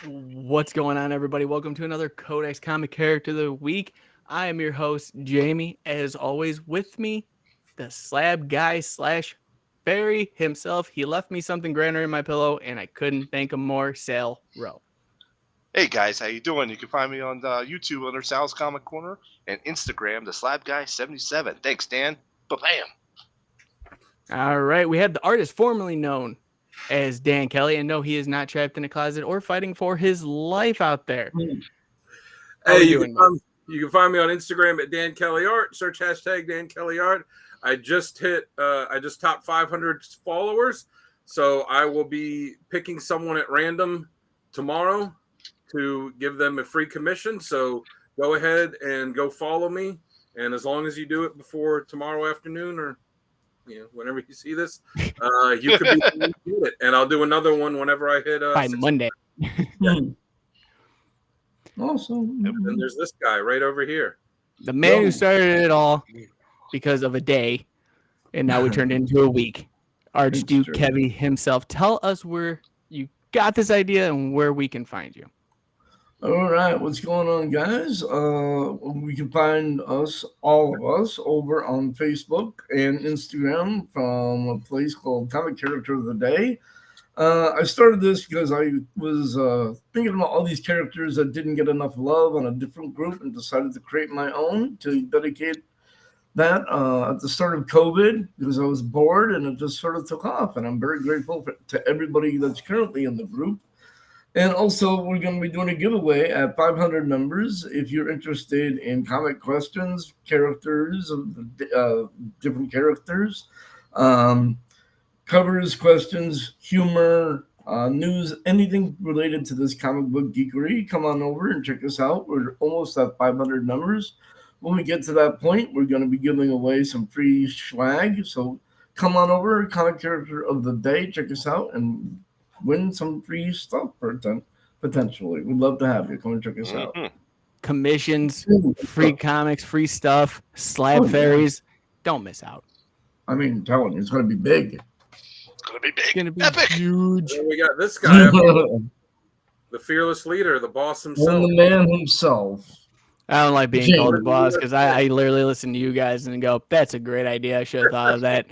What's going on, everybody? Welcome to another Codex Comic Character of the Week. I am your host, Jamie. As always, with me, the slab guy slash fairy himself. He left me something grander in my pillow, and I couldn't thank him more. Sal Rowe. Hey guys, how you doing? You can find me on YouTube under Sal's Comic Corner and Instagram, the Slab Guy 77. Thanks, Dan. Ba-bam. All right, we have the artist formerly known as Dan Kelly, and no, he is not trapped in a closet or fighting for his life out there. Hey, you can find me on Instagram at Dan Kelly Art. Search hashtag Dan Kelly Art. I just topped 500 followers, so I will be picking someone at random tomorrow to give them a free commission. So go ahead and go follow me, and as long as you do it before tomorrow afternoon or whenever you see this, you could be it. And I'll do another one whenever I hit by Monday. Awesome. And there's this guy right over here. The man who started it all because of a day, and now we turned into a week. Archduke Kevy himself. Tell us where you got this idea and where we can find you. All right, what's going on, guys? We can find all of us, over on Facebook and Instagram from a place called Comic Character of the Day. I started this because I was thinking about all these characters that didn't get enough love on a different group and decided to create my own to dedicate that at the start of COVID because I was bored and it just sort of took off. And I'm very grateful to everybody that's currently in the group. And also, we're going to be doing a giveaway at 500 members. If you're interested in comic questions, characters, different characters, covers, questions, humor, news, anything related to this comic book geekery, come on over and check us out. We're almost at 500 members. When we get to that point, we're going to be giving away some free swag. So come on over, Comic Character of the Day, check us out, and win some free stuff potentially. We'd love to have you. Come and check us out. Commissions, free comics, free stuff, slab fairies. Don't miss out. I mean, telling you, it's going to be big. It's going to be big. It's going to be epic. Huge. And we got this guy, the fearless leader, the boss himself. And the man himself. I don't like being called the boss because I literally listen to you guys and go, that's a great idea. I should have thought of that.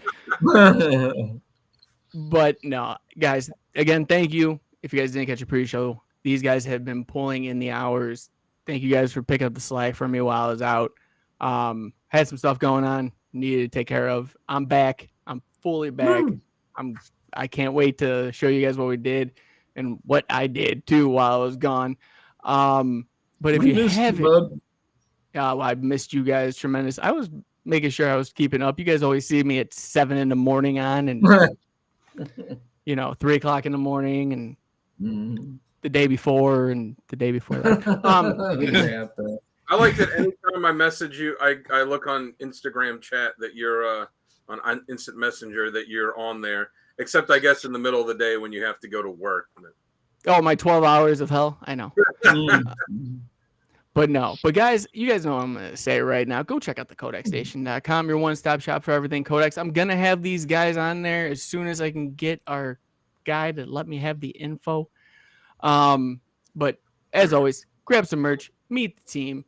But no, guys, again, thank you. If you guys didn't catch a pre-show, these guys have been pulling in the hours. Thank you guys for picking up the slack for me while I was out. Had some stuff going on, needed to take care of. I'm back. I'm fully back. I can't wait to show you guys what we did and what I did too while I was gone. But if you haven't, I missed you guys tremendous. I was making sure I was keeping up. You guys always see me at 7 a.m. on and 3 o'clock in the morning and the day before and the day before that. I like that anytime I message you, I look on Instagram chat that you're on Instant Messenger that you're on there, except I guess in the middle of the day when you have to go to work. Oh, my 12 hours of hell. I know. But no. But guys, you guys know what I'm going to say right now. Go check out the codexstation.com, your one-stop shop for everything Codex. I'm going to have these guys on there as soon as I can get our guy to let me have the info. But as always, grab some merch, meet the team,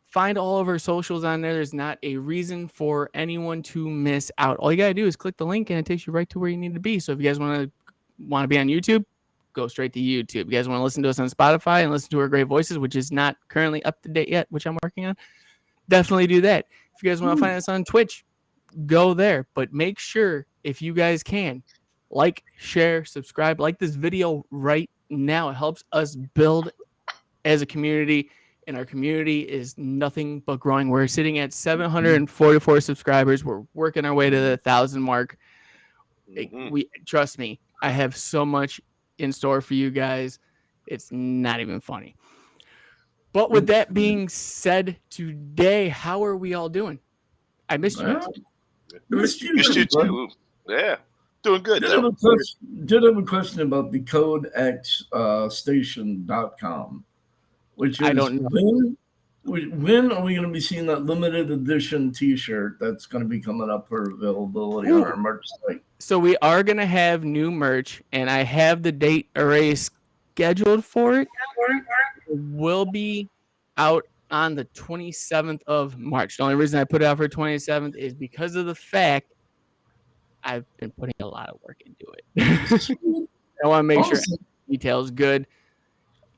find all of our socials on there. There's not a reason for anyone to miss out. All you got to do is click the link and it takes you right to where you need to be. So if you guys want to be on YouTube, go straight to YouTube. You guys want to listen to us on Spotify and listen to our great voices, which is not currently up to date yet, which I'm working on, definitely do that. If you guys want to find us on Twitch, go there. But make sure, if you guys can, like, share, subscribe, like this video right now. It helps us build as a community, and our community is nothing but growing. We're sitting at 744 subscribers. We're working our way to the 1,000 mark. Trust me, I have so much in store for you guys. It's not even funny. But with that being said, today, how are we all doing? I missed you. Missed you too. Yeah, doing good. Did have a question about the codexstation.com, which is I don't know. When are we going to be seeing that limited edition T-shirt that's going to be coming up for availability on our merch site? So we are going to have new merch, and I have the date already scheduled for it will be out on the 27th of March. The only reason I put it out for 27th is because of the fact I've been putting a lot of work into it. I want to make sure details good.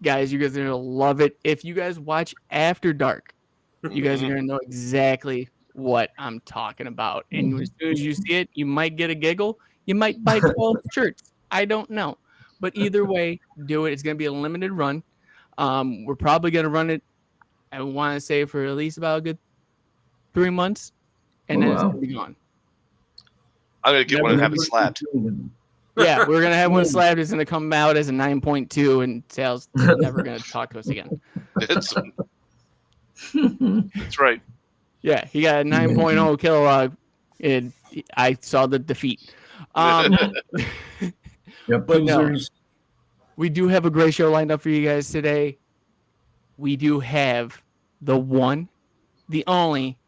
Guys, you guys are going to love it. If you guys watch After Dark, you guys are going to know exactly what I'm talking about. And as soon as you see it, you might get a giggle. You might buy 12 shirts. I don't know. But either way, do it. It's going to be a limited run. We're probably going to run it, I want to say, for at least about a good 3 months. And then it's going to be gone. I'm going to get one and have it slabbed. Yeah, we're going to have one slabbed. It's going to come out as a 9.2, and Sal's never going to talk to us again. That's right. Yeah, he got a 9.0 kilowog, and I saw the defeat. But no, we do have a great show lined up for you guys today. We do have the one, the only,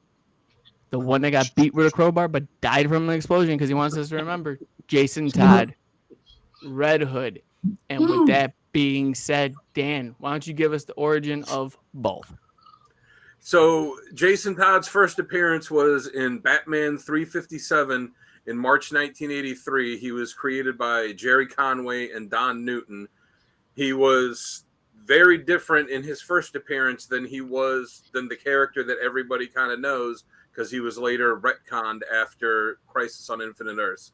the one that got beat with a crowbar but died from an explosion because he wants us to remember, Jason Todd, Red Hood. And with that being said, Dan, why don't you give us the origin of both? So Jason Todd's first appearance was in Batman 357 in March 1983. He was created by Jerry Conway and Don Newton. He was very different in his first appearance than the character that everybody kind of knows, because he was later retconned after Crisis on Infinite Earths.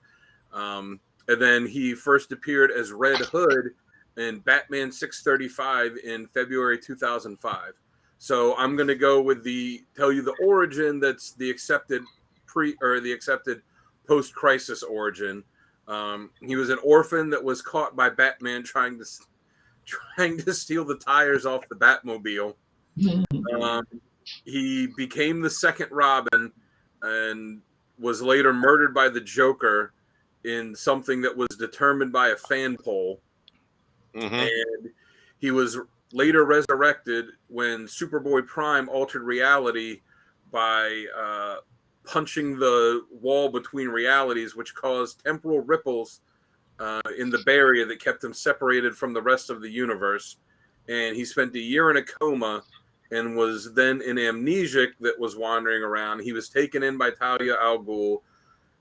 And then he first appeared as Red Hood in Batman 635 in February 2005. So I'm going to go with tell you the origin that's the accepted post-crisis origin. He was an orphan that was caught by Batman trying to steal the tires off the Batmobile. He became the second Robin and was later murdered by the Joker in something that was determined by a fan poll. And he was later resurrected when Superboy Prime altered reality by punching the wall between realities, which caused temporal ripples in the barrier that kept him separated from the rest of the universe. And he spent a year in a coma and was then an amnesiac that was wandering around. He was taken in by Talia al Ghul,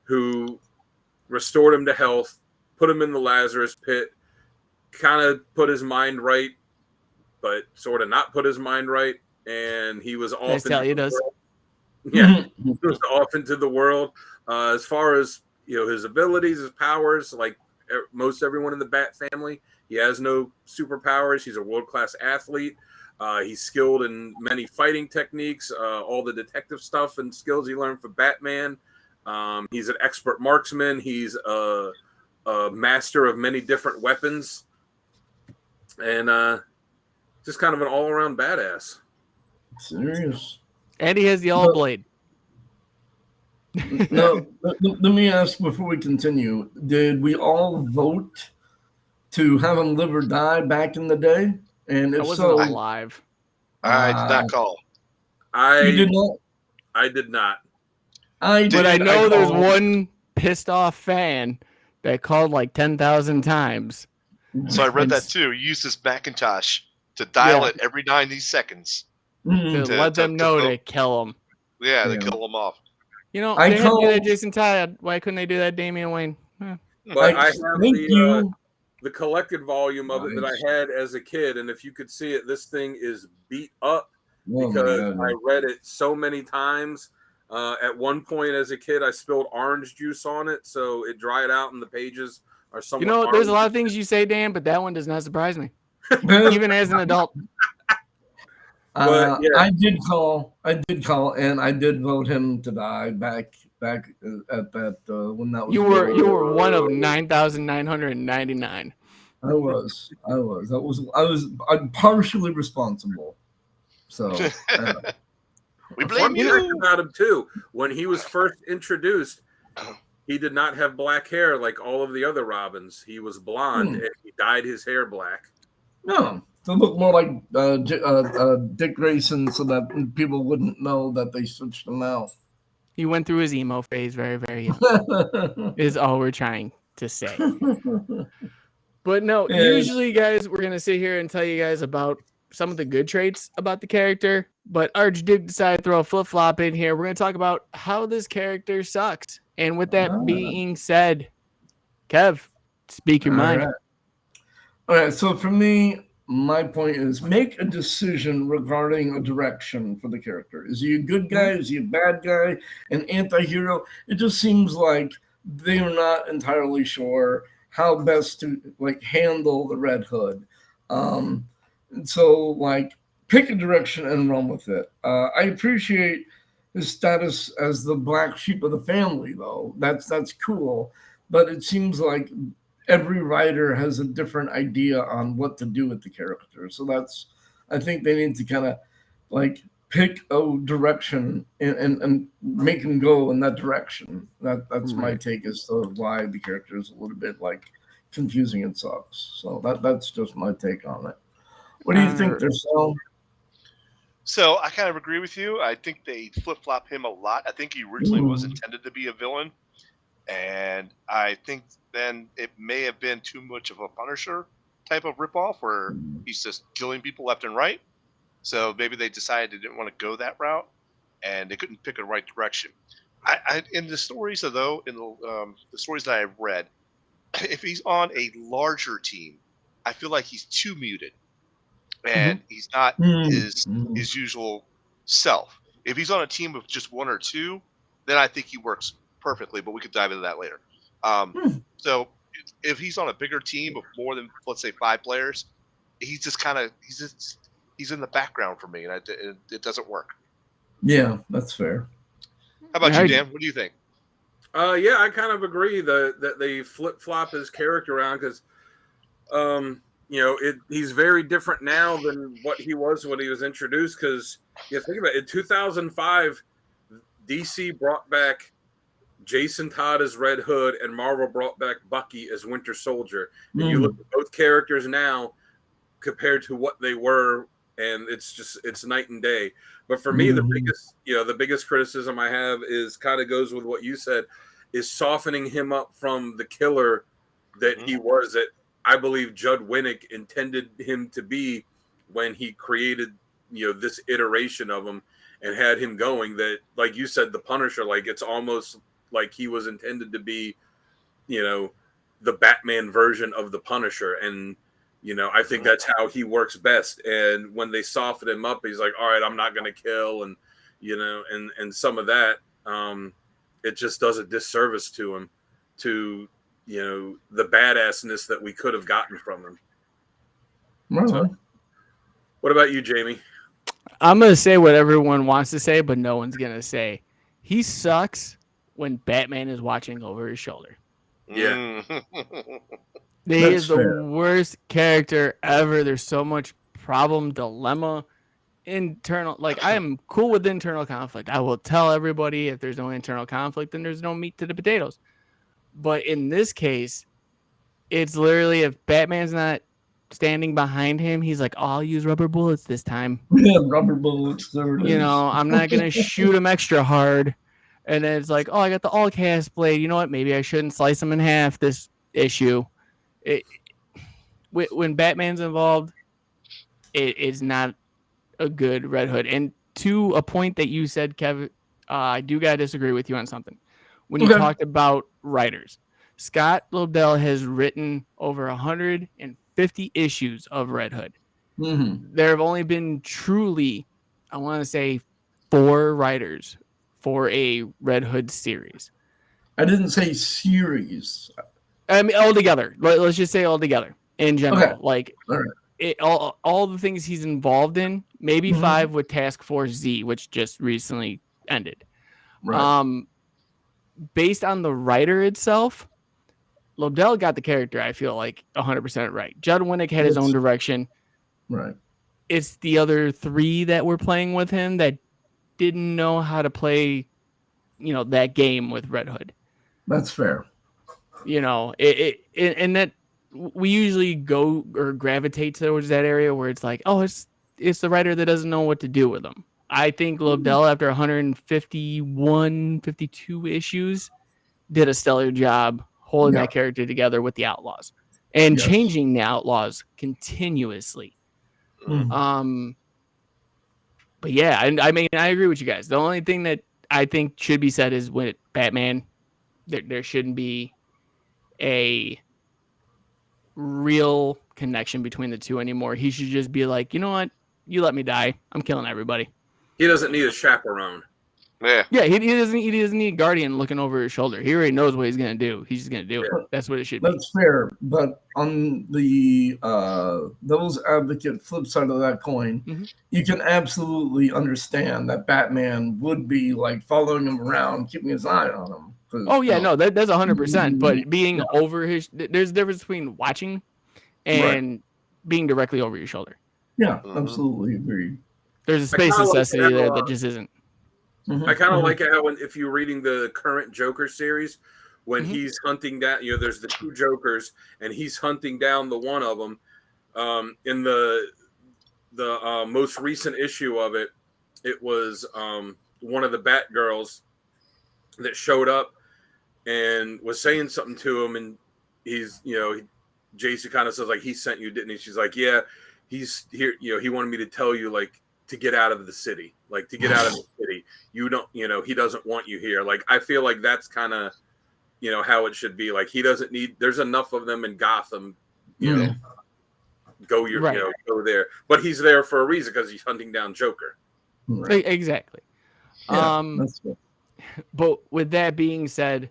who restored him to health, put him in the Lazarus pit, kind of put his mind right, but sort of not put his mind right, and he was off. He was off into the world. As far as his abilities, his powers, like most everyone in the Bat family, he has no superpowers. He's a world-class athlete. He's skilled in many fighting techniques, all the detective stuff and skills he learned from Batman. He's an expert marksman. He's a master of many different weapons, and just kind of an all-around badass. Serious. And he has the all blade. Now, let me ask before we continue: did we all vote to have him live or die back in the day? And if I wasn't alive. I did not call. You did not. I did not. But I know there's one pissed off fan that called like 10,000 times. So I read that too. He used this Macintosh to dial it every 90 seconds. To let them know to kill him. Yeah, to kill him off. They had to do that Jason Todd. Why couldn't they do that Damian Wayne? But I have the collected volume of it that I had as a kid, and if you could see it, this thing is beat up because I read it so many times. At one point as a kid, I spilled orange juice on it, so it dried out and the pages are somewhat there's a lot of things you say, Dan, but that one does not surprise me. Even as an adult. I did call, and I did vote him to die back at that when that was. You were one of 9,999. I was partially responsible. So we blame you. About him too. When he was first introduced, he did not have black hair like all of the other Robins. He was blonde, and he dyed his hair black. No. To look more like Dick Grayson, so that people wouldn't know that they switched him out. He went through his emo phase very, very young. Is all we're trying to say. But no, Yeah. usually, guys, we're gonna sit here and tell you guys about some of the good traits about the character. But Arch did decide to throw a flip flop in here. We're gonna talk about how this character sucks. And with that being said, Kev, speak your mind. Right. All right. So for me, my point is make a decision regarding a direction for the character. Is he a good guy? Is he a bad guy? An anti-hero? It just seems like they're not entirely sure how best to handle the Red Hood. So pick a direction and run with it. I appreciate his status as the black sheep of the family, though. That's cool. But it seems like every writer has a different idea on what to do with the character. So I think they need to kind of pick a direction and make him go in that direction. That's my take as to why the character is a little bit confusing and sucks. So that's just my take on it. What do you think there, Sal? So I kind of agree with you. I think they flip-flop him a lot. I think he originally was intended to be a villain. And I think then it may have been too much of a Punisher type of ripoff where he's just killing people left and right. So maybe they decided they didn't want to go that route, and they couldn't pick a right direction. In the stories, though, in the stories that I've read, if he's on a larger team, I feel like he's too muted, and he's not his usual self. If he's on a team of just one or two, then I think he works perfectly. But we could dive into that later. So if he's on a bigger team of more than, let's say, 5 players, he's just he's in the background for me, and it doesn't work. Yeah, that's fair. How about you, Dan? What do you think? Yeah, I kind of agree that they flip-flop his character around because, he's very different now than what he was when he was introduced. Because think about it, in 2005, DC brought back Jason Todd as Red Hood, and Marvel brought back Bucky as Winter Soldier. And you look at both characters now compared to what they were, and it's night and day. But for me, the biggest criticism I have is kind of goes with what you said, is softening him up from the killer that he was, that I believe Judd Winnick intended him to be when he created, this iteration of him and had him going. That, like you said, the Punisher, it's almost like he was intended to be, the Batman version of the Punisher. And, I think that's how he works best. And when they soften him up, he's like, all right, I'm not going to kill. And, and some of that, it just does a disservice to him, to, the badassness that we could have gotten from him. So, what about you, Jamie? I'm going to say what everyone wants to say, but no one's going to say. He sucks when Batman is watching over his shoulder. Yeah. He is the worst character ever. There's so much problem, dilemma, internal. I am cool with internal conflict. I will tell everybody if there's no internal conflict, then there's no meat to the potatoes. But in this case, it's literally if Batman's not standing behind him, he's like, oh, I'll use rubber bullets this time. Yeah, rubber bullets. I'm not going to shoot him extra hard. And then it's like, oh, I got the all cast blade. You know what? Maybe I shouldn't slice him in half this issue. When Batman's involved, it is not a good Red Hood. And to a point that you said, Kevin, I do got to disagree with you on something. When you talked about writers, Scott Lobdell has written over 150 issues of Red Hood. There have only been truly, I want to say, 4 writers for a Red Hood series. I didn't say series. I mean, altogether. Let's just say altogether in general. Okay. All the things he's involved in, maybe 5 with Task Force Z, which just recently ended. Right. Based on the writer itself, Lobdell got the character, I feel like, 100% right. Judd Winnick had his own direction. Right. It's the other 3 that were playing with him that didn't know how to play, that game with Red Hood. That's fair. And that we usually go or gravitate towards that area where it's like, oh, it's the writer that doesn't know what to do with them. I think Lobdell, after 151, 52 issues, did a stellar job holding that character together with the Outlaws. and Yes. changing the outlaws continuously. Mhm. But yeah, I mean, I agree with you guys. The only thing that I think should be said is with Batman, there shouldn't be a real connection between the two anymore. He should just be like, you know what? You let me die. I'm killing everybody. He doesn't need a chaperone. Yeah. Yeah, he doesn't need a guardian looking over his shoulder. He already knows what he's gonna do. He's just gonna do it. That's what it should be. That's fair, but on the devil's advocate flip side of that coin, you can absolutely understand that Batman would be like following him around, keeping his eye on him. Oh yeah, no, that's 100%. But being over there's a difference between watching and being directly over your shoulder. Yeah, absolutely agreed. There's a space necessity there that just isn't. I kind of like it how if you're reading the current Joker series, when he's hunting down, there's the two Jokers, and he's hunting down the one of them. In the most recent issue of it, it was one of the Batgirls that showed up and was saying something to him, and he's, Jason kind of says like, he sent you, didn't he? She's like, yeah, he's here. He wanted me to tell you like to get out of the city, to get out of the city. You don't, he doesn't want you here. Like, I feel like that's kind of, how it should be. Like, he doesn't need, there's enough of them in Gotham, go go there. But he's there for a reason, because he's hunting down Joker. Right. Exactly. Yeah, that's good. But with that being said,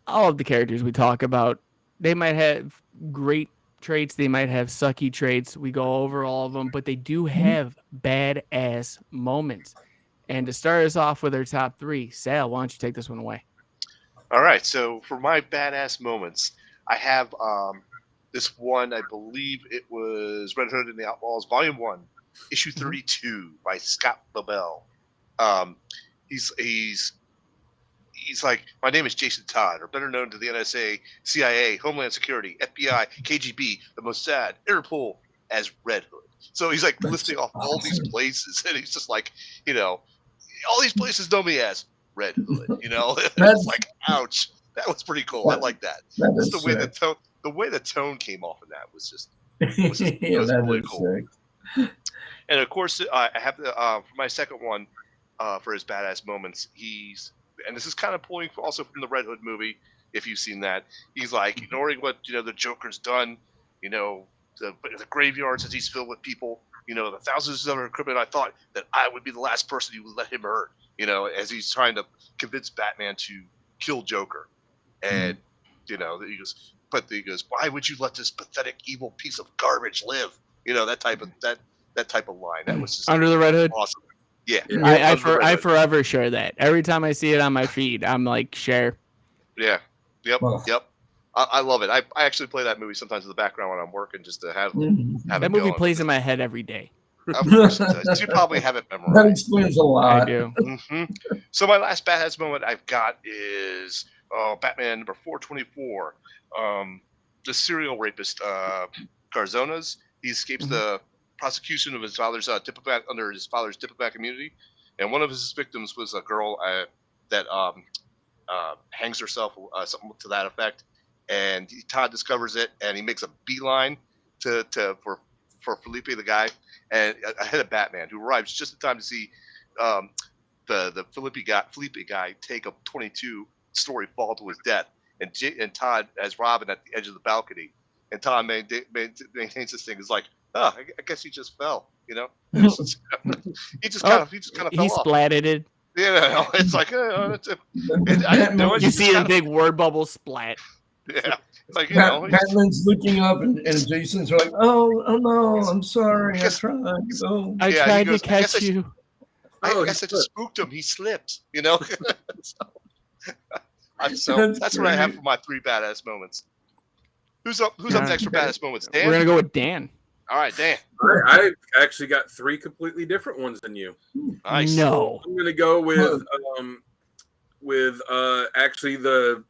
all of the characters we talk about, they might have great traits, they might have sucky traits. We go over all of them, but they do have badass moments. And to start us off with our top three, Sal, why don't you take this one away? All right. So for my badass moments, I have this one. I believe it was Red Hood and the Outlaws, Volume 1, Issue 32 by Scott Lobel. He's like, my name is Jason Todd, or better known to the NSA, CIA, Homeland Security, FBI, KGB, the Mossad, Interpol as Red Hood. So he's like listing off all these places, and he's just like, all these places know me as Red Hood. It's like, ouch. That was pretty cool. I like that. Just the way the tone came off of that was just really cool. Sick. And of course, I have for my second one, for his badass moments, and this is kind of pulling also from the Red Hood movie, if you've seen that. He's like, ignoring what the Joker's done, the graveyard says he's filled with people, the thousands of other criminals. I thought that I would be the last person who would let him hurt, as he's trying to convince Batman to kill Joker. And he goes, why would you let this pathetic, evil piece of garbage live? That type of line. That was just Under the Red Hood. Awesome. Yeah. I forever share that. Every time I see it on my feed, I'm like, share. Yeah. Yep. Yep. I love it. I actually play that movie sometimes in the background when I'm working, just to have that movie plays in my head every day. Of course it does. You probably have it memorized. That explains a lot. I do. So my last badass moment I've got is Batman number 424. The serial rapist Garzonas. He escapes the prosecution of his father's diplomat under his father's diplomatic immunity, and one of his victims was a girl that hangs herself, something to that effect. And Todd discovers it, and he makes a beeline for Felipe, the guy, and ahead of Batman, who arrives just in time to see the Felipe guy take a 22-story fall to his death, and Todd as Robin at the edge of the balcony, and Todd maintains this thing. Is like, I guess he just fell, he just kind of fell he off. splatted it. It's like, you see a big word bubble splat. Yeah, it's like, Batman's looking up, and Jason's like, oh no, I'm sorry, I tried. I tried to catch you. I guess I just spooked him. He slipped, That's what I have for my three badass moments. Who's up next for badass moments? Dan? We're gonna go with Dan. All right, Dan. I've actually got three completely different ones than you. Nice. No. I'm gonna go with actually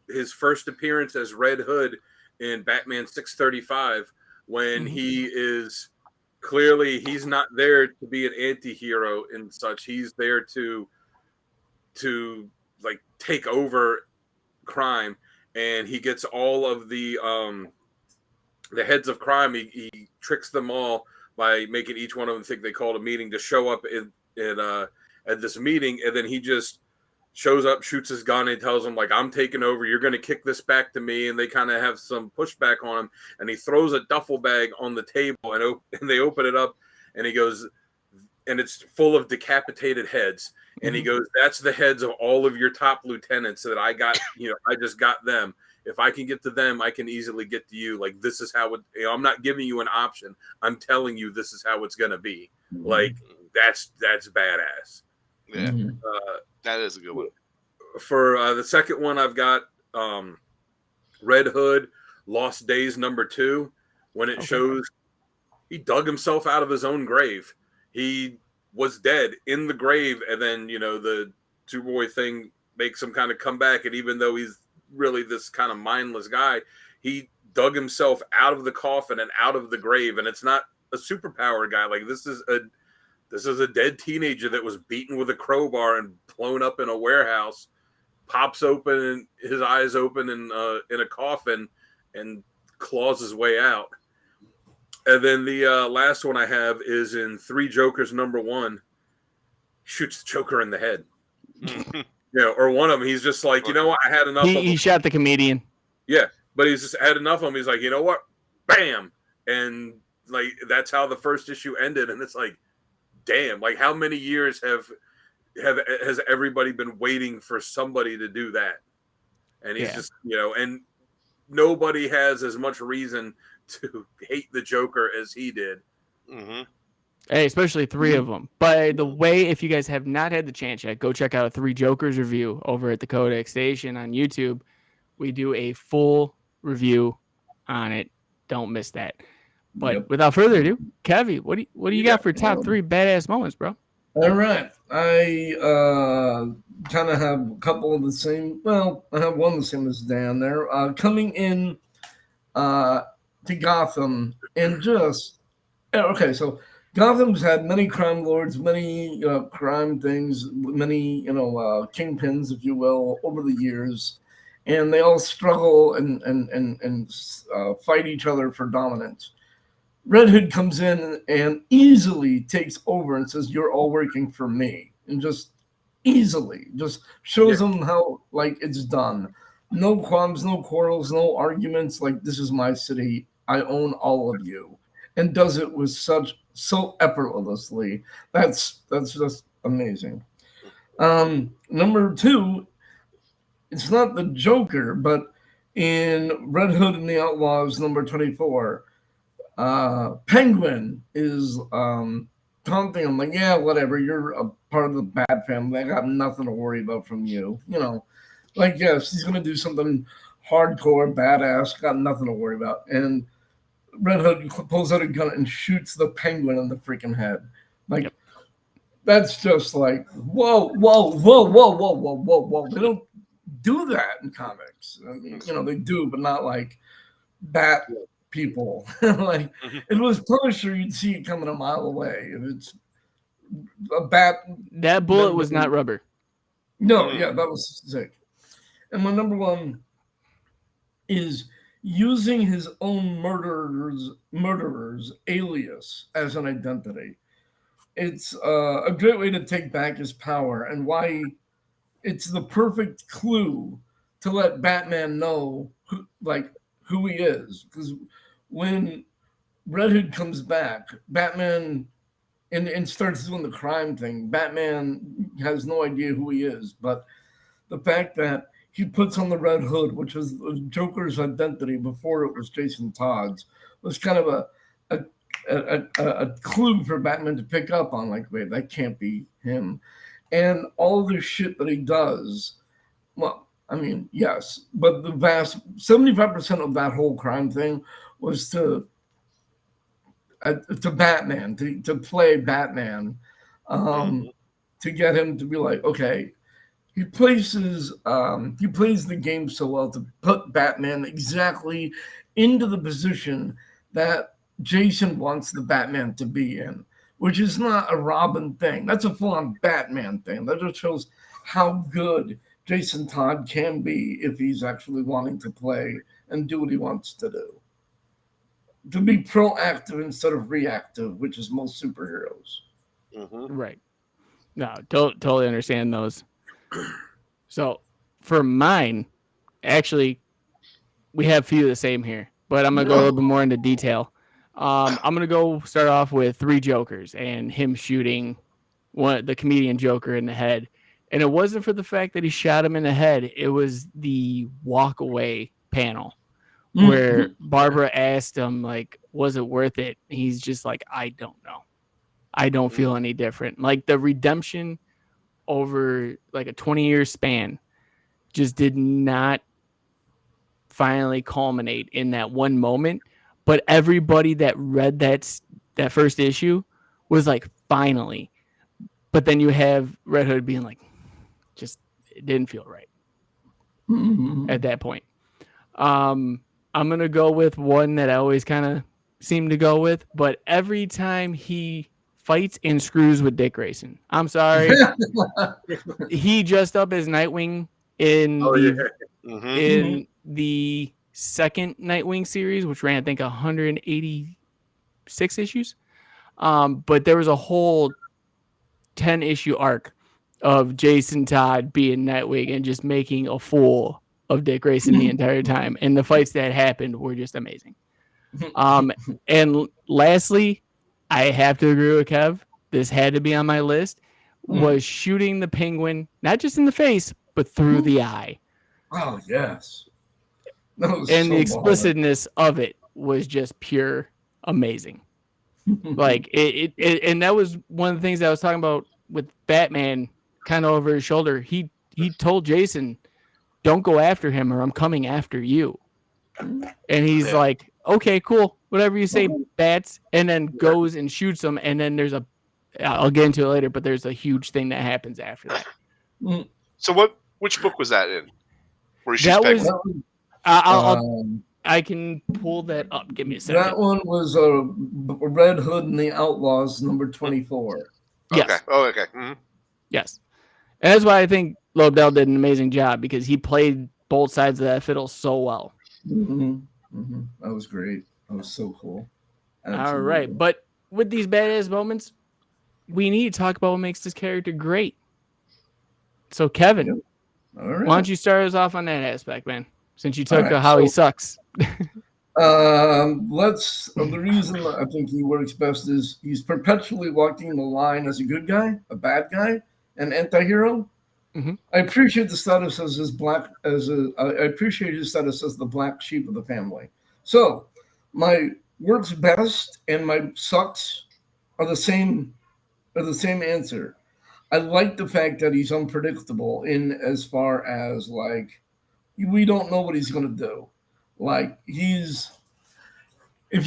his first appearance as Red Hood in Batman 635, when he is clearly, he's not there to be an anti-hero and such. He's there to like take over crime, and he gets all of the the heads of crime, he tricks them all by making each one of them think they called a meeting to show up at this meeting, and then he just shows up, shoots his gun, and tells them, like, I'm taking over, you're going to kick this back to me, and they kind of have some pushback on him, and he throws a duffel bag on the table, and they open it up, and he goes, and it's full of decapitated heads, and he goes, that's the heads of all of your top lieutenants that I got, I just got them. If I can get to them, I can easily get to you. Like, this is how it, I'm not giving you an option. I'm telling you, this is how it's going to be. Like, that's badass. Yeah. That is a good one. For the second one, I've got Red Hood, Lost Days #2, when it shows he dug himself out of his own grave. He was dead in the grave, and then, the two-boy thing makes him kind of come back, and even though he's really this kind of mindless guy, he dug himself out of the coffin and out of the grave, and it's not a superpower guy. Like, this is a dead teenager that was beaten with a crowbar and blown up in a warehouse, pops open and his eyes open in a coffin and claws his way out. And then the last one I have is in Three Jokers #1, shoots the Joker in the head. Or one of them, he's just like, you know what, I had enough of him. He shot the comedian. Yeah, but he's just had enough of him. He's like, you know what, bam. And like, that's how the first issue ended. And it's like, damn, like, how many years has everybody been waiting for somebody to do that? And he's just, and nobody has as much reason to hate the Joker as he did. Hey, especially three of them. By the way, if you guys have not had the chance yet, go check out a Three Jokers review over at the Codex Station on YouTube. We do a full review on it. Don't miss that. But without further ado, Kevy, what do you got for top 3 badass moments, bro? All right. I kind of have a couple of the same. Well, I have one the same as Dan there. Coming in to Gotham and just... Okay, so Gotham's had many crime lords, many crime things, many kingpins, if you will, over the years, and they all struggle and fight each other for dominance. Red Hood comes in and easily takes over and says, "You're all working for me," and just easily just shows them how, like, it's done. No qualms, no quarrels, no arguments. Like, this is my city. I own all of you, and does it with so effortlessly. That's just amazing. #2, it's not the Joker, but in Red Hood and the Outlaws #24, Penguin is taunting him, like, yeah, whatever, you're a part of the bad family. I got nothing to worry about from you. Like, yes, he's gonna do something hardcore, badass, got nothing to worry about. And Red Hood pulls out a gun and shoots the Penguin in the freaking head. Like, that's just like, whoa. They don't do that in comics. I mean, they do, but not like bat people. Like, if it was Punisher, you'd see it coming a mile away. If it's a bat, that bullet was not rubber. No, yeah, that was sick. And my #1 is using his own murderer's alias as an identity. It's a great way to take back his power, and why it's the perfect clue to let Batman know who he is. Because when Red Hood comes back, Batman and starts doing the crime thing, Batman has no idea who he is. But the fact that he puts on the Red Hood, which was the Joker's identity before it was Jason Todd's, was kind of a clue for Batman to pick up on, like, wait, that can't be him. And all the shit that he does, well, I mean, yes, but the vast 75% of that whole crime thing was to Batman, to play Batman, to get him to be like, okay, he plays the game so well to put Batman exactly into the position that Jason wants the Batman to be in, which is not a Robin thing. That's a full-on Batman thing. That just shows how good Jason Todd can be if he's actually wanting to play and do what he wants to do. to be proactive instead of reactive, which is most superheroes. Right. No, totally understand those. So for mine, actually, we have a few of the same here, but I'm gonna go a little bit more into detail. I'm gonna go start off with Three Jokers and him shooting the comedian Joker in the head. And it wasn't for the fact that he shot him in the head. It was the walk away panel where Barbara asked him, like, was it worth it? He's just like, I don't know. I don't feel any different. Like the redemption over like a 20-year span just did not finally culminate in that one moment. But everybody that read that first issue was like, finally. But then you have Red Hood being like, just it didn't feel right at that point. I'm gonna go with one that I always kind of seem to go with, but every time he fights and screws with Dick Grayson, I'm sorry, he dressed up as Nightwing in the second Nightwing series, which ran I think 186 issues. But there was a whole 10-issue arc of Jason Todd being Nightwing and just making a fool of Dick Grayson the entire time. And the fights that happened were just amazing. And lastly, I have to agree with Kev. This had to be on my list. Was shooting the Penguin, not just in the face, but through the eye. Oh, yes. And so the explicitness of it was just pure amazing. Like it, and that was one of the things I was talking about with Batman kind of over his shoulder. He told Jason, don't go after him or I'm coming after you. And he's like, okay, cool. Whatever you say, bats. And then goes and shoots him. And then there's I'll get into it later, but there's a huge thing that happens after that. So which book was that in? Where that was, I can pull that up. Give me a second. That one was Red Hood and the Outlaws, number 24. Yes. Okay. Oh, okay. Yes. And that's why I think Lobdell did an amazing job because he played both sides of that fiddle so well. That was great. That was so cool. Absolutely. All right. But with these badass moments, we need to talk about what makes this character great. So, Kevin, all right. Why don't you start us off on that aspect, man? Since you took how he sucks. The reason I think he works best is he's perpetually walking the line as a good guy, a bad guy, an anti-hero. I appreciate the status as I appreciate his status as the black sheep of the family. So my works best and my sucks are the same answer. I like the fact that he's unpredictable in as far as like we don't know what he's gonna do. Like if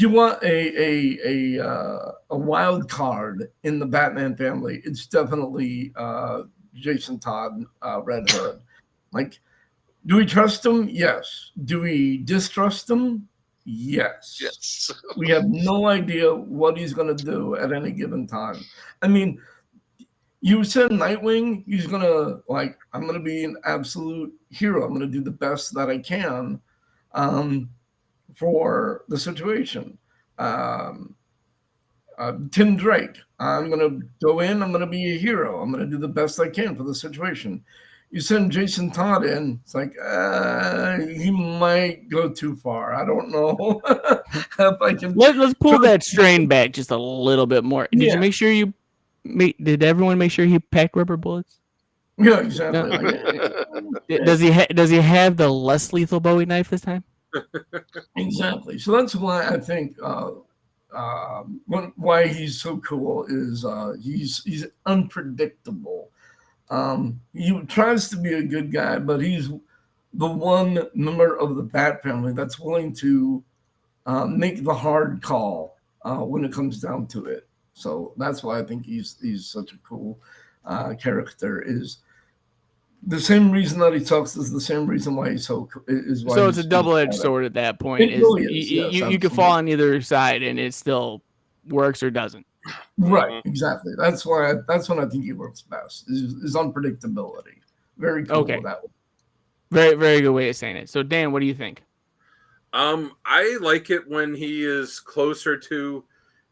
you want a wild card in the Batman family, it's definitely Jason Todd, Red Hood. Like, do we trust him? Yes. Do we distrust him? Yes. Yes. We have no idea what he's going to do at any given time. I mean, you said Nightwing, he's going to, like, I'm going to be an absolute hero. I'm going to do the best that I can for the situation. Tim Drake, I'm going to go in, I'm going to be a hero. I'm going to do the best I can for the situation. You send Jason Todd in, it's like, he might go too far. I don't know if I can. Let's pull that strain back just a little bit more. Did you make sure did everyone make sure he packed rubber bullets? Yeah, exactly. Does he have the less lethal Bowie knife this time? Exactly. So that's why I think why he's so cool is he's unpredictable. He tries to be a good guy, but he's the one member of the Bat family that's willing to make the hard call when it comes down to it. So that's why I think he's such a cool character. Is the same reason that he talks is the same reason why he's so is why. So it's a double-edged sword at that point. You could fall on either side and it still works or doesn't. Right, exactly. That's when I think he works best. Is unpredictability. Very cool. Okay. That one. Very, very good way of saying it. So Dan, what do you think? I like it when he is closer to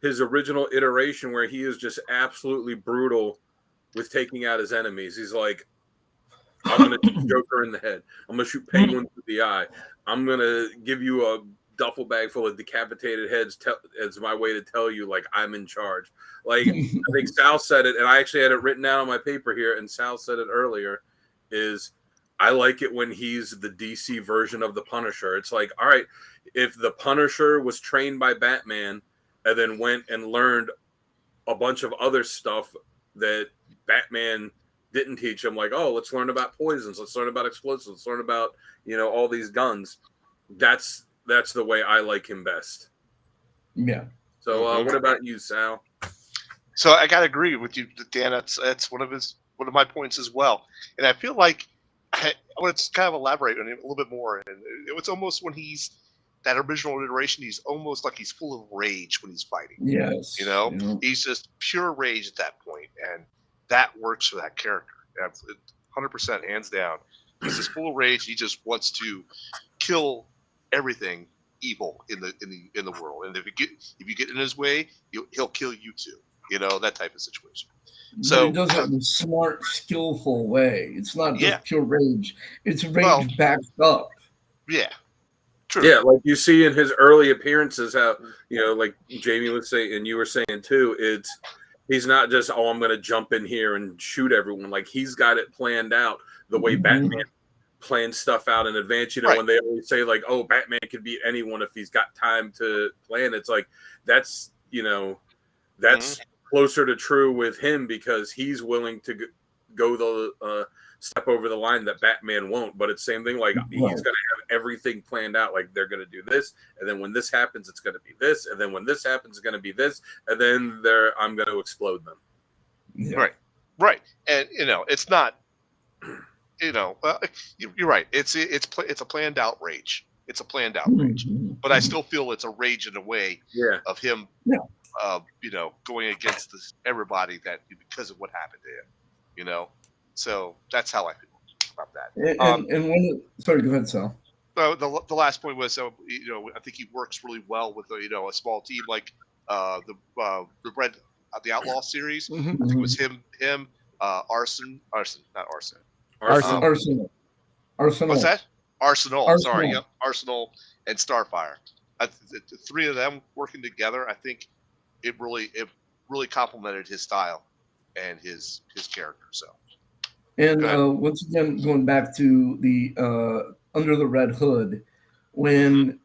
his original iteration, where he is just absolutely brutal with taking out his enemies. He's like, I'm going to shoot Joker in the head. I'm going to shoot Penguin through the eye. I'm going to give you a duffel bag full of decapitated heads as my way to tell you, like, I'm in charge. Like, I think Sal said it, and I actually had it written down on my paper here, and Sal said it earlier, is I like it when he's the DC version of the Punisher. It's like, all right, if the Punisher was trained by Batman and then went and learned a bunch of other stuff that Batman didn't teach him, like, oh, let's learn about poisons, let's learn about explosives, let's learn about, all these guns. That's the way I like him best. Yeah. So what about you, Sal? So I gotta agree with you, Dan. That's one of my points as well. And I feel like I want to kind of elaborate on it a little bit more. And it's almost when he's that original iteration, he's almost like he's full of rage when he's fighting. Yes. He's just pure rage at that point, and that works for that character. 100% hands down. He's just full of rage. He just wants to kill everything evil in the world. And if you get in his way, he'll kill you too. That type of situation. So he does it in a smart, skillful way. It's not just pure rage. It's rage backed up. Yeah. True. Yeah, like you see in his early appearances, how like Jamie was saying, and you were saying too, he's not just, oh, I'm going to jump in here and shoot everyone. Like, he's got it planned out the way Batman plans stuff out in advance. When they always say, like, oh, Batman could beat anyone if he's got time to plan. It's like that's closer to true with him, because he's willing to go the step over the line that Batman won't. But it's the same thing. Like, he's going to have everything planned out. Like, they're going to do this, and then when this happens, it's going to be this, and then when this happens, it's going to be this, and then I'm going to explode them. Yeah. Right. And it's not. You're right. It's a planned outrage. It's a planned outrage, but I still feel it's a rage in a way of him. Yeah. Going against everybody because of what happened to him. So that's how I feel about that. And sorry, go ahead, Sal. The last point was, I think he works really well with a small team like the Outlaw series. I think it was him, Arsenal. What's that? Arsenal. Sorry, yep. Arsenal and Starfire. The three of them working together, I think it really complemented his style and his character. So. And once again, going back to the Under the Red Hood, when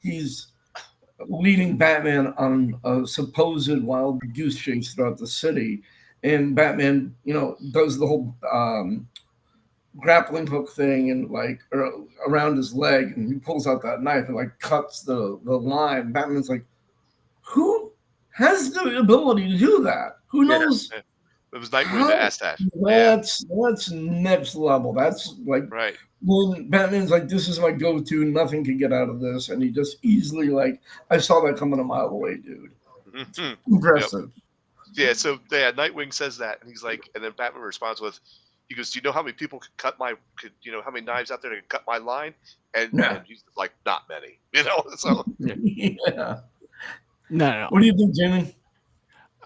he's leading Batman on a supposed wild goose chase throughout the city, and Batman, does the whole grappling hook thing and like around his leg, and he pulls out that knife and like cuts the line. Batman's like, who has the ability to do that? Who knows? Yeah. It was Nightwing that asked that. That's next level. That's like when Batman's like, this is my go-to, nothing can get out of this, and he just easily like, I saw that coming a mile away, dude. Impressive. Yep. Yeah, so Nightwing says that, and he's like, and then Batman responds with, he goes, do you know how many people how many knives out there to cut my line? And he's like, not many, so. Yeah. No. What do you think, Jimmy?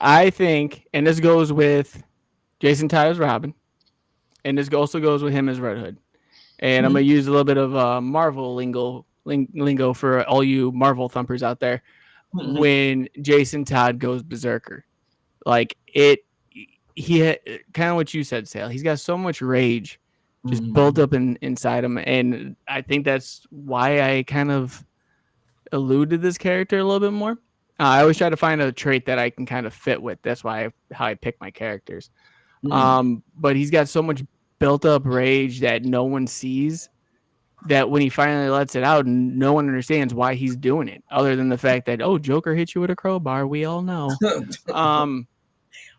I think, and this goes with Jason Todd as Robin, and this also goes with him as Red Hood. And I'm going to use a little bit of Marvel lingo for all you Marvel thumpers out there. When Jason Todd goes berserker, like he had, kind of what you said, Sal. He's got so much rage just built up inside him, and I think that's why I kind of allude to this character a little bit more. I always try to find a trait that I can kind of fit with. That's how I pick my characters. But he's got so much built up rage that no one sees, that when he finally lets it out, no one understands why he's doing it, other than the fact that, oh, Joker hit you with a crowbar. We all know.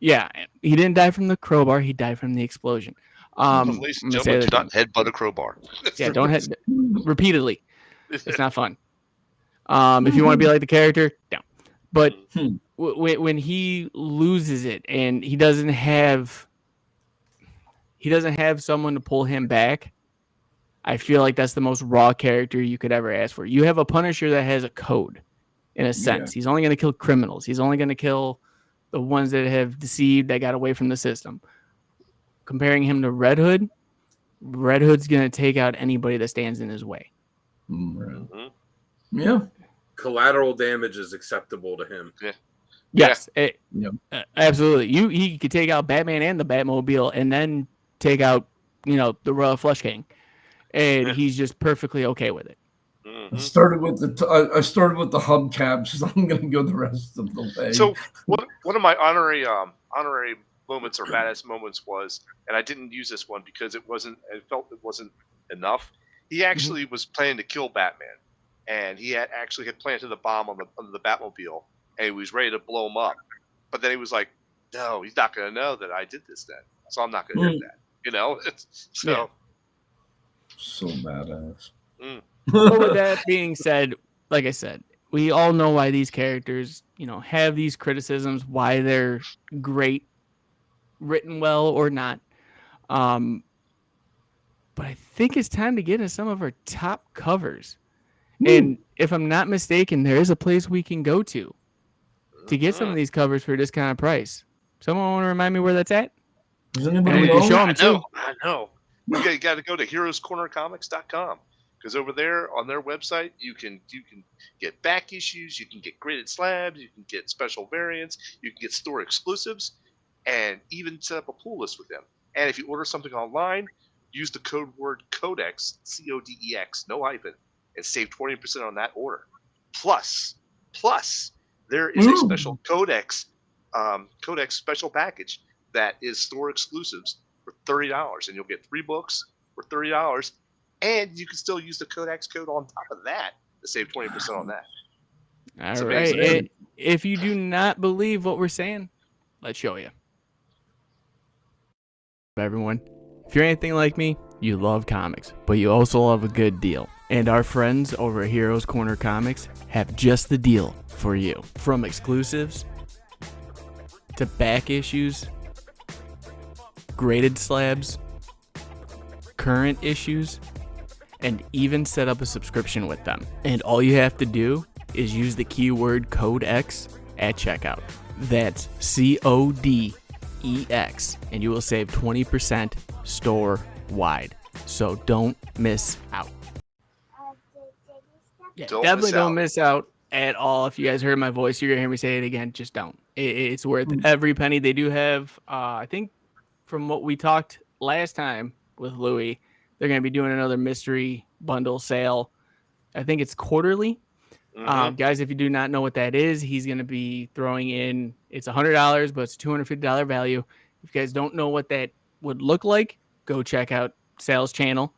Yeah, he didn't die from the crowbar. He died from the explosion. Ladies and gentlemen, do not headbutt a crowbar. Yeah, don't head repeatedly. It's not fun. If you want to be like the character, don't. But when he loses it and he doesn't have someone to pull him back, I feel like that's the most raw character you could ever ask for. You have a Punisher that has a code, in a sense. He's only going to kill criminals. He's only going to kill the ones that have deceived, that got away from the system. Comparing him to Red Hood, Red Hood's going to take out anybody that stands in his way. Mm-hmm. Yeah. Collateral damage is acceptable to him. Yeah. Yes, absolutely. He could take out Batman and the Batmobile, and then take out, the Royal Flush King, and he's just perfectly okay with it. I started with the hubcaps, so I'm going to go the rest of the way. So one of my honorary moments or badass moments was, and I didn't use this one because I felt it wasn't enough. He actually was planning to kill Batman, and he had planted the bomb on the Batmobile, and he was ready to blow him up. But then he was like, "No, he's not going to know that I did this then, so I'm not going to do that." So badass. But with that being said, like I said, we all know why these characters, have these criticisms, why they're great, written well or not. But I think it's time to get into some of our top covers. And if I'm not mistaken, there is a place we can go to get some of these covers for a discounted price. Someone want to remind me where that's at? Does anybody we know? can show them too. I know. You got to go to Heroscornercomics.com, because over there on their website you can get back issues, you can get graded slabs, you can get special variants, you can get store exclusives, and even set up a pull list with them. And if you order something online, use the code word codex, CODEX, no hyphen, and save 20% on that order. Plus, there is a special codex special package that is store exclusives for $30, and you'll get 3 books for $30, and you can still use the codex code on top of that to save 20% on that. All right. If you do not believe what we're saying, let's show you. Everyone, if you're anything like me, you love comics, but you also love a good deal. And our friends over at Heroes Corner Comics have just the deal for you. From exclusives to back issues, graded slabs, current issues, and even set up a subscription with them. And all you have to do is use the keyword CODEX at checkout. That's CODEX, and you will save 20% store-wide. So don't miss out. Yeah, definitely don't miss out at all. If you guys heard my voice, you're going to hear me say it again. Just don't. It's worth every penny. They do have, I think, from what we talked last time with Louie, they're going to be doing another mystery bundle sale. I think it's quarterly. Guys, if you do not know what that is, he's going to be throwing in, it's $100, but it's a $250 value. If you guys don't know what that would look like, go check out Sal's channel.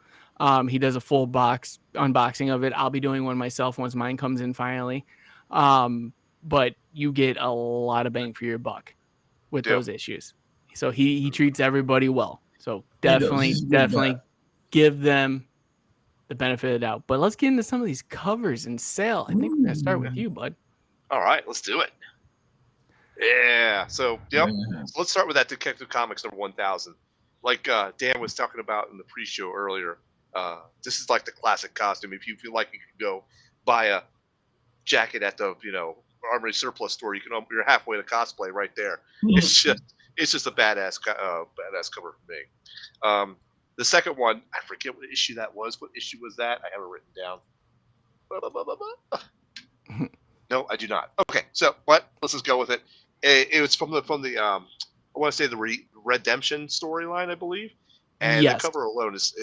He does a full box unboxing of it. I'll be doing one myself once mine comes in finally. But you get a lot of bang for your buck with those issues. So he treats everybody well. So definitely give them the benefit of the doubt. But let's get into some of these covers and Sal. I think we're going to start with you, bud. All right, let's do it. Yeah. So, let's start with that Detective Comics number 1000. Like Dan was talking about in the pre-show earlier, this is like the classic costume. If you feel like you can go buy a jacket at the Armory Surplus store, you're halfway to cosplay right there. It's just a badass cover for me. The second one, I forget what issue that was. What issue was that? I have it written down. No, I do not. Okay, so let's just go with it. It was from the I want to say the Redemption storyline, I believe. And the cover alone is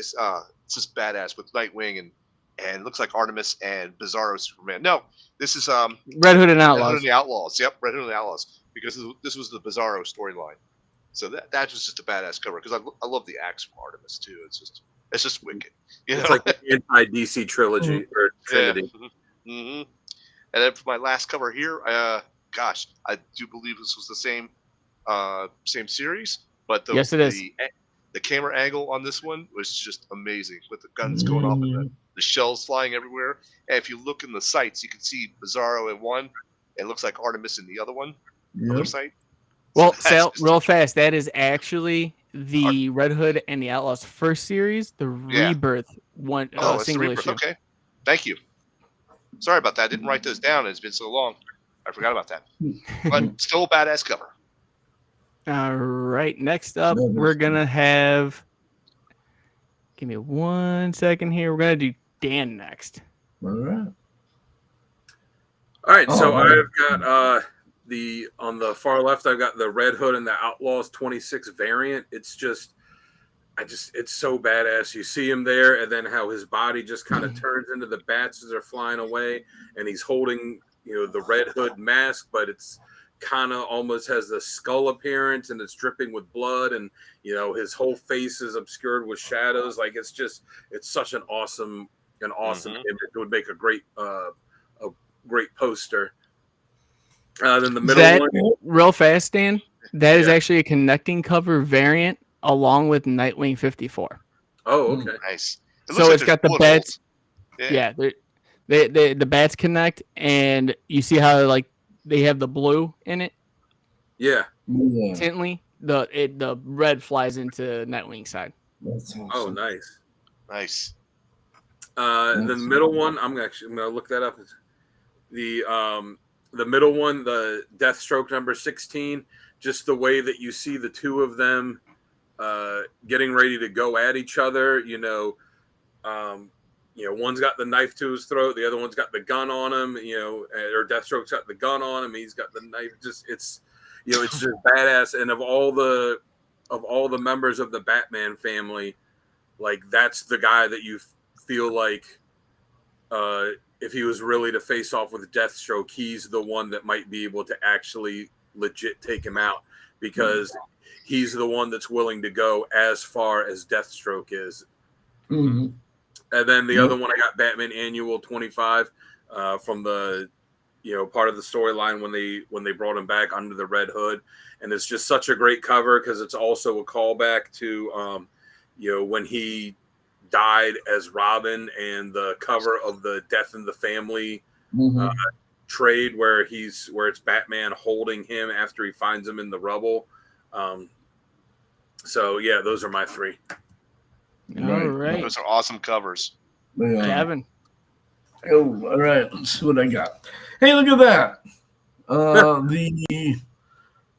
just badass with Nightwing and it looks like Artemis and Bizarro Superman. No, this is Red Hood and Outlaws. Red Hood and the Outlaws. Yep, Red Hood and the Outlaws, because this was the Bizarro storyline. So that was just a badass cover, because I love the axe from Artemis too. It's just wicked. It's like the anti-DC trilogy or Trinity. And then for my last cover here, I do believe this was the same series, but yes, it is. The camera angle on this one was just amazing, with the guns going off and the shells flying everywhere. And if you look in the sights, you can see Bizarro in one. It looks like Artemis in the other one. Other sight. Well, Sal, real fast, that is actually the Red Hood and the Outlaws first series, the Rebirth one Oh, it's the single Rebirth. issue. Okay, thank you. Sorry about that. I didn't write those down. It's been so long. I forgot about that. But still a badass cover. All right. Next up, No, we're gonna have. Give me 1 second here. We're gonna do Dan next. All right. All right, so Oh, I've got on the far left, I've got the Red Hood and the Outlaws 26 variant. It's so badass. You see him there, and then how his body just kind of turns into the bats as they're flying away, and he's holding, the Red Hood mask, but it's kind of almost has the skull appearance, and it's dripping with blood, and his whole face is obscured with shadows. Like it's such an awesome image. It would make a great poster. Then the middle one, real fast, Dan. That is actually a connecting cover variant along with Nightwing 54. Oh, okay, nice. So it's got the bats. Yeah, the bats connect, and you see how like they have the blue in it. Yeah. Instantly, the red flies into Nightwing side. That's awesome. Oh, nice. That's The middle one, I'm gonna look that up. The middle one, the Deathstroke number 16, just the way that you see the two of them getting ready to go at each other. One's got the knife to his throat, the other one's got the gun on him. Or Deathstroke's got the gun on him, he's got the knife. It's just badass. And of all the members of the Batman family, like that's the guy that you feel like if he was really to face off with Deathstroke, he's the one that might be able to actually legit take him out, because he's the one that's willing to go as far as Deathstroke is. Mm-hmm. And then the other one, I got Batman Annual 25 from the part of the storyline when they brought him back under the Red Hood, and it's just such a great cover because it's also a callback to when he died as Robin, and the cover of the Death in the Family trade where it's Batman holding him after he finds him in the rubble. So yeah, those are my three. All right. Those are awesome covers. Kevin. Oh, all right. Let's see what I got. Hey, look at that.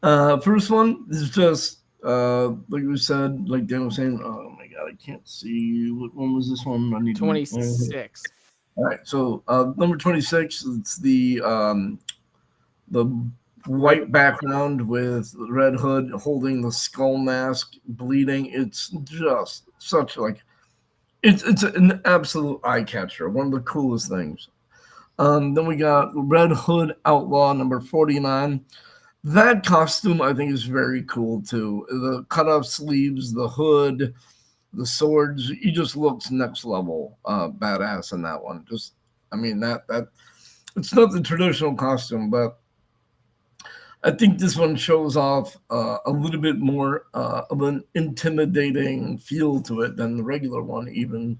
The first one is just like we said, like Dan was saying. Oh my God, I can't see. What one was this one? I need 26. All right. So number 26. It's the white background with Red Hood holding the skull mask, bleeding. It's just such it's an absolute eye catcher. One of the coolest things. Then we got Red Hood Outlaw number 49. That costume I think is very cool too. The cut off sleeves, the hood, the swords. He just looks next level badass in that one. That it's not the traditional costume, but I think this one shows off a little bit more of an intimidating feel to it than the regular one, even.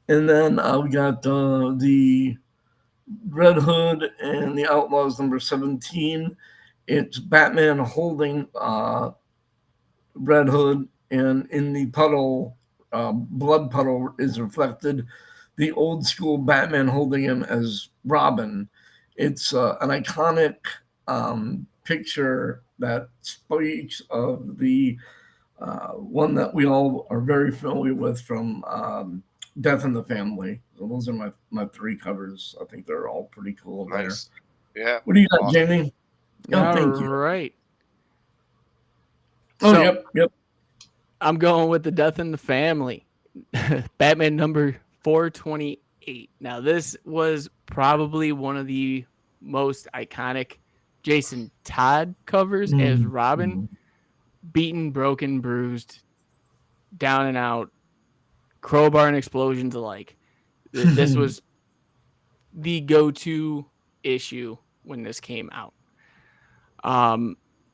And then we got the Red Hood and the Outlaws number 17. It's Batman holding Red Hood, and in the puddle, blood puddle is reflected the old school Batman holding him as Robin. It's an iconic picture that speaks of the one that we all are very familiar with from Death in the Family. So those are my three covers. I think they're all pretty cool. Nice. There. Yeah. What do you got, Jamie? All right. Oh, So, yep. I'm going with the Death in the Family. Batman number 428. Now, this was probably one of the most iconic Jason Todd covers as Robin. Beaten, broken, bruised, down and out, crowbar and explosions alike. This was the go-to issue when this came out.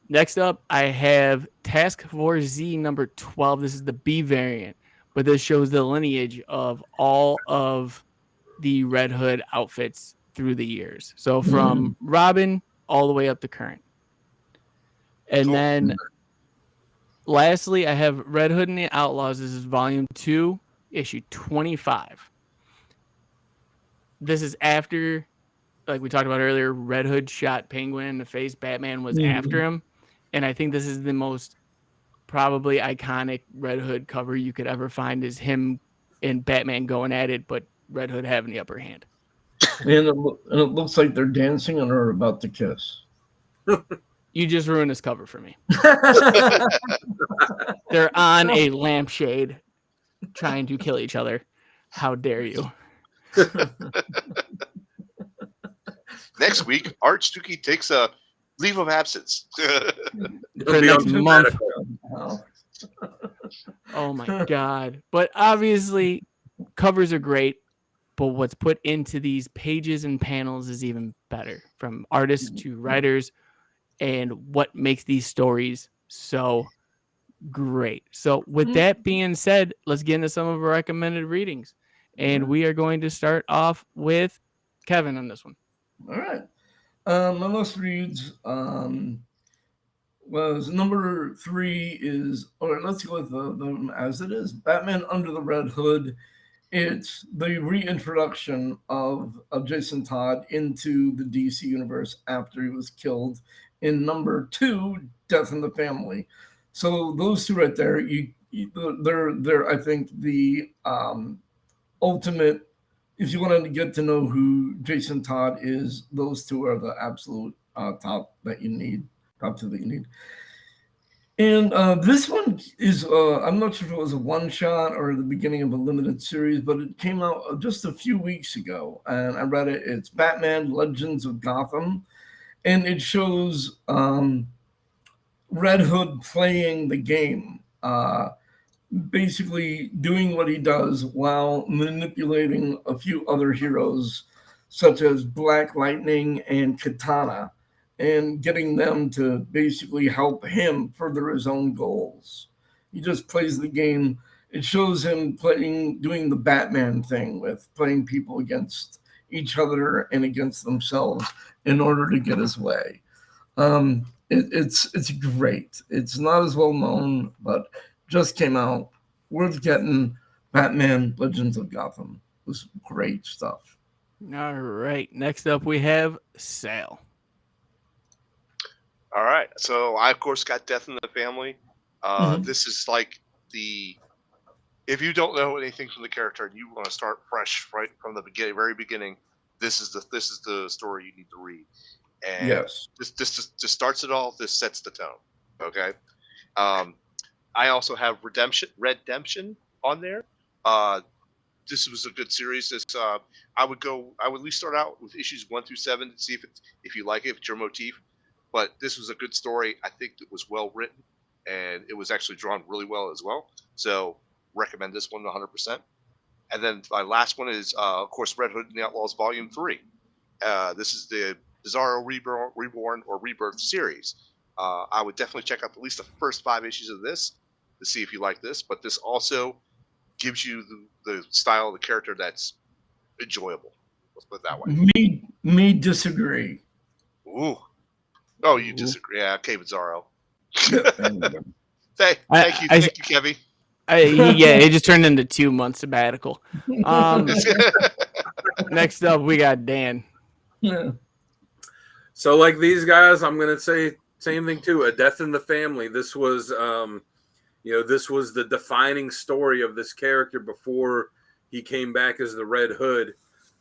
Next up, I have Task Force Z number 12. This is the B variant, but this shows the lineage of all of the Red Hood outfits through the years. So from Robin all the way up to current. And then lastly, I have Red Hood and the Outlaws. This is volume 2, issue 25. This is after, like we talked about earlier, Red Hood shot Penguin in the face. Batman was after him. And I think this is the most probably iconic Red Hood cover you could ever find, is him and Batman going at it, but Red Hood having the upper hand. And it looks like they're dancing and are about to kiss. You just ruined this cover for me. They're on a lampshade trying to kill each other. How dare you? Next week, Art Stuckey takes a leave of absence. For the next month. Oh my God. But obviously, covers are great, but what's put into these pages and panels is even better, from artists to writers, and what makes these stories so great. So with that being said, let's get into some of our recommended readings. And we are going to start off with Kevin on this one. All right. My most reads was number 3 is, or let's go with them as it is, Batman Under the Red Hood. It's the reintroduction of Jason Todd into the DC universe after he was killed in number 2, Death in the Family. So those two right there, they're I think the ultimate. If you want to get to know who Jason Todd is, those two are the absolute top that you need, top 2 that you need. And this one is, I'm not sure if it was a one-shot or the beginning of a limited series, but it came out just a few weeks ago, and I read it. It's Batman Legends of Gotham, and it shows Red Hood playing the game, basically doing what he does while manipulating a few other heroes, such as Black Lightning and Katana, and getting them to basically help him further his own goals. He just plays the game. It shows him doing the Batman thing with playing people against each other and against themselves in order to get his way. It's great. It's not as well known, but just came out. Worth getting. Batman Legends of Gotham. It was great stuff. All right. Next up, we have Sal. All right. So I, of course, got Death in the Family. This is like if you don't know anything from the character and you want to start fresh right from the very beginning, this is the story you need to read. And yes, this just starts it all. This sets the tone. Okay. I also have Redemption on there. This was a good series. This I would at least start out with issues 1 through 7 to see if you like it, if it's your motif. But this was a good story. I think it was well written, and it was actually drawn really well as well. So recommend this one 100%. And then my last one is, of course, Red Hood and the Outlaws Volume 3. This is the Bizarro Reborn or Rebirth series. I would definitely check out at least the first 5 issues of this to see if you like this. But this also gives you the style of the character that's enjoyable. Let's put it that way. Me disagree. Ooh. Oh, you disagree? Yeah, okay, Bizarro. Thank you, Kevin. It just turned into 2 months sabbatical. Next up, we got Dan. Yeah. So, like these guys, I'm gonna say same thing too. A Death in the Family. This was, this was the defining story of this character before he came back as the Red Hood,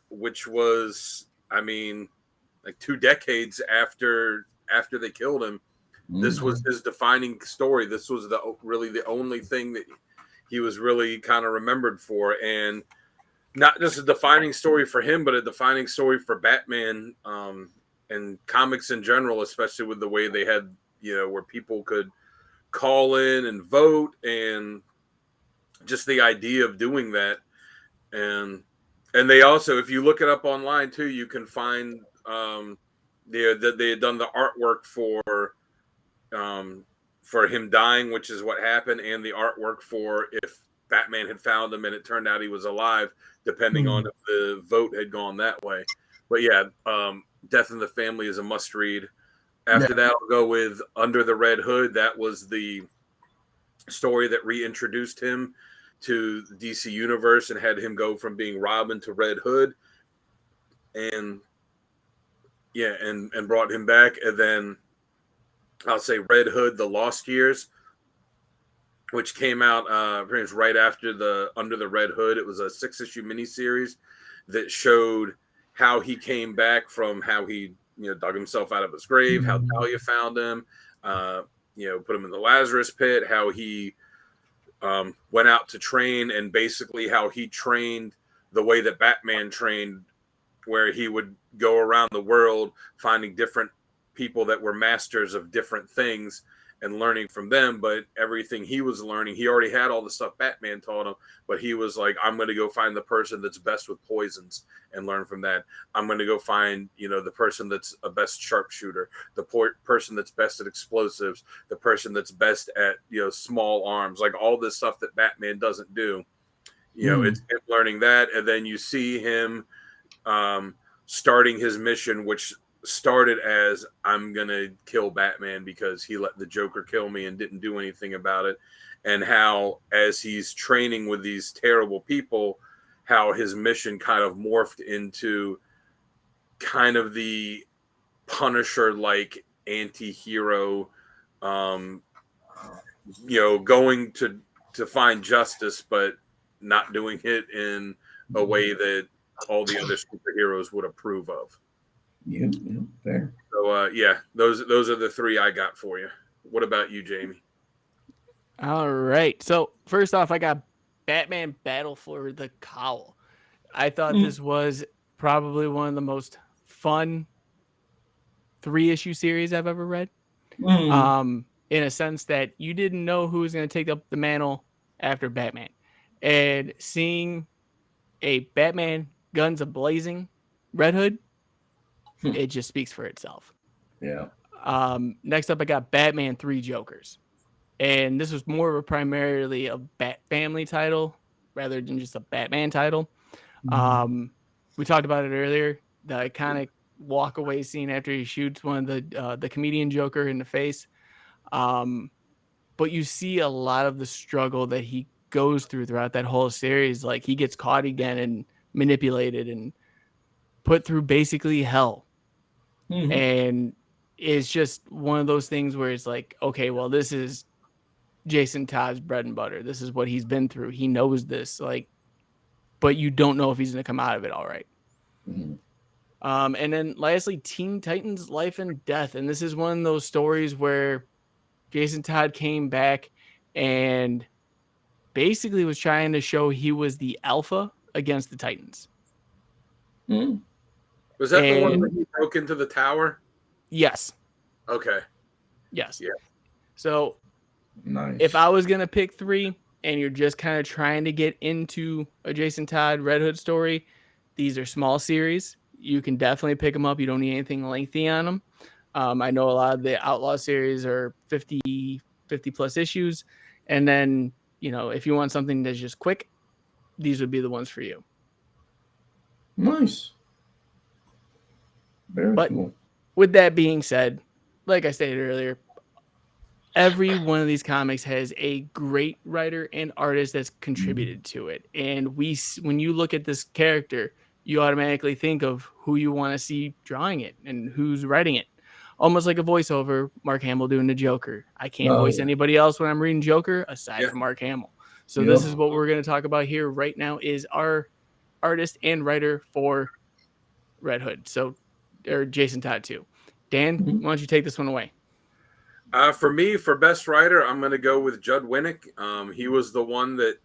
which was, like 2 decades after they killed him. Mm-hmm. This was his defining story. This was really the only thing that he was really kind of remembered for, and not just a defining story for him, but a defining story for Batman and comics in general, especially with the way they had, where people could call in and vote, and just the idea of doing that. And they also, if you look it up online too, you can find that they had done the artwork for him dying, which is what happened, and the artwork for if Batman had found him and it turned out he was alive, depending on if the vote had gone that way. But yeah, Death in the Family is a must read. After that, I'll go with Under the Red Hood. That was the story that reintroduced him to the DC universe and had him go from being Robin to Red Hood, and brought him back. And then I'll say Red Hood: The Lost Years, which came out pretty much right after the Under the Red Hood. It was a 6-issue miniseries that showed how he came back from how he dug himself out of his grave, how Talia found him, put him in the Lazarus pit, how he went out to train, and basically how he trained the way that Batman trained, where he would go around the world finding different people that were masters of different things and learning from them. But everything he was learning, he already had all the stuff Batman taught him, but he was like, I'm going to go find the person that's best with poisons and learn from that. I'm going to go find, the person that's a best sharpshooter, the person that's best at explosives, the person that's best at, small arms, like all this stuff that Batman doesn't do. It's him learning that. And then you see him starting his mission, which started as, I'm gonna kill Batman because he let the Joker kill me and didn't do anything about it. And how, as he's training with these terrible people, how his mission kind of morphed into kind of the Punisher like anti-hero, going to find justice, but not doing it in a way that all the other superheroes would approve of. Yep, fair. So those are the 3 I got for you. What about you, Jamie? All right. So first off, I got Batman Battle for the Cowl. I thought this was probably one of the most fun 3-issue series I've ever read. In a sense that you didn't know who was going to take up the mantle after Batman, and seeing a Batman guns a-blazing Red Hood, it just speaks for itself. Yeah. Next up, I got Batman 3 Jokers. And this was more of primarily a Bat family title rather than just a Batman title. We talked about it earlier, the iconic walk away scene after he shoots one of the comedian Joker in the face. But you see a lot of the struggle that he goes throughout that whole series. Like, he gets caught again and manipulated and put through basically hell. And it's just one of those things where it's like, okay, well, this is Jason Todd's bread and butter. This is what he's been through. He knows this, but you don't know if he's going to come out of it all right. And then lastly, Teen Titans Life and Death. And this is one of those stories where Jason Todd came back and basically was trying to show he was the alpha against the Titans. Was that the one where he broke into the tower? Yes. Okay. Yes. Yeah. So nice. If I was going to pick 3 and you're just kind of trying to get into a Jason Todd Red Hood story, these are small series. You can definitely pick them up. You don't need anything lengthy on them. I know a lot of the Outlaw series are 50 plus issues. And then, if you want something that's just quick, these would be the ones for you. Nice. Very cool. With that being said, like I stated earlier, every one of these comics has a great writer and artist that's contributed to it. And when you look at this character, you automatically think of who you want to see drawing it and who's writing it. Almost like a voiceover, Mark Hamill doing the Joker. I can't voice anybody else when I'm reading Joker aside from Mark Hamill. So this is what we're going to talk about here right now, is our artist and writer for Red Hood. Or Jason Todd too. Dan, why don't you take this one away? For me, for best writer, I'm going to go with Judd Winnick. He was the one that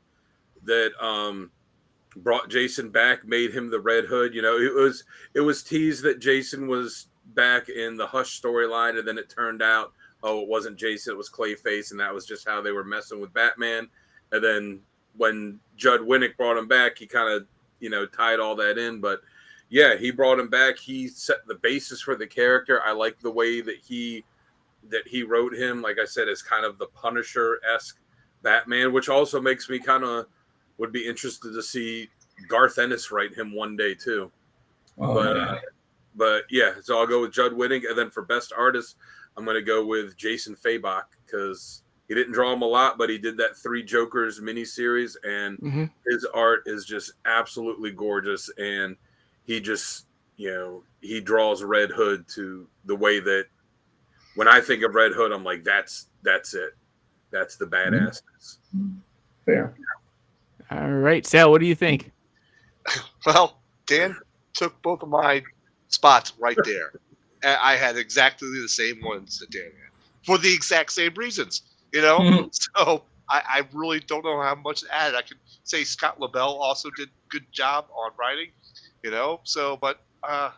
brought Jason back, made him the Red Hood. It was teased that Jason was back in the Hush storyline, and then it turned out, it wasn't Jason, it was Clayface, and that was just how they were messing with Batman. And then when Judd Winnick brought him back, he kind of tied all that in. But yeah, he brought him back. He set the basis for the character. I like the way that he wrote him, like I said, as kind of the Punisher-esque Batman, which also makes me would be interested to see Garth Ennis write him one day too. But yeah, so I'll go with Judd Winnick. And then for best artist, I'm going to go with Jason Fabok, because He didn't draw them a lot, but he did that 3 Jokers miniseries, and his art is just absolutely gorgeous. And he just, he draws Red Hood to the way that when I think of Red Hood, I'm like, that's it. That's the badassness. Fair. All right, Sal, what do you think? Well, Dan took both of my spots right there. And I had exactly the same ones that Dan had for the exact same reasons, So I really don't know how much to add. I could say Scott LaBelle also did a good job on writing, So, but I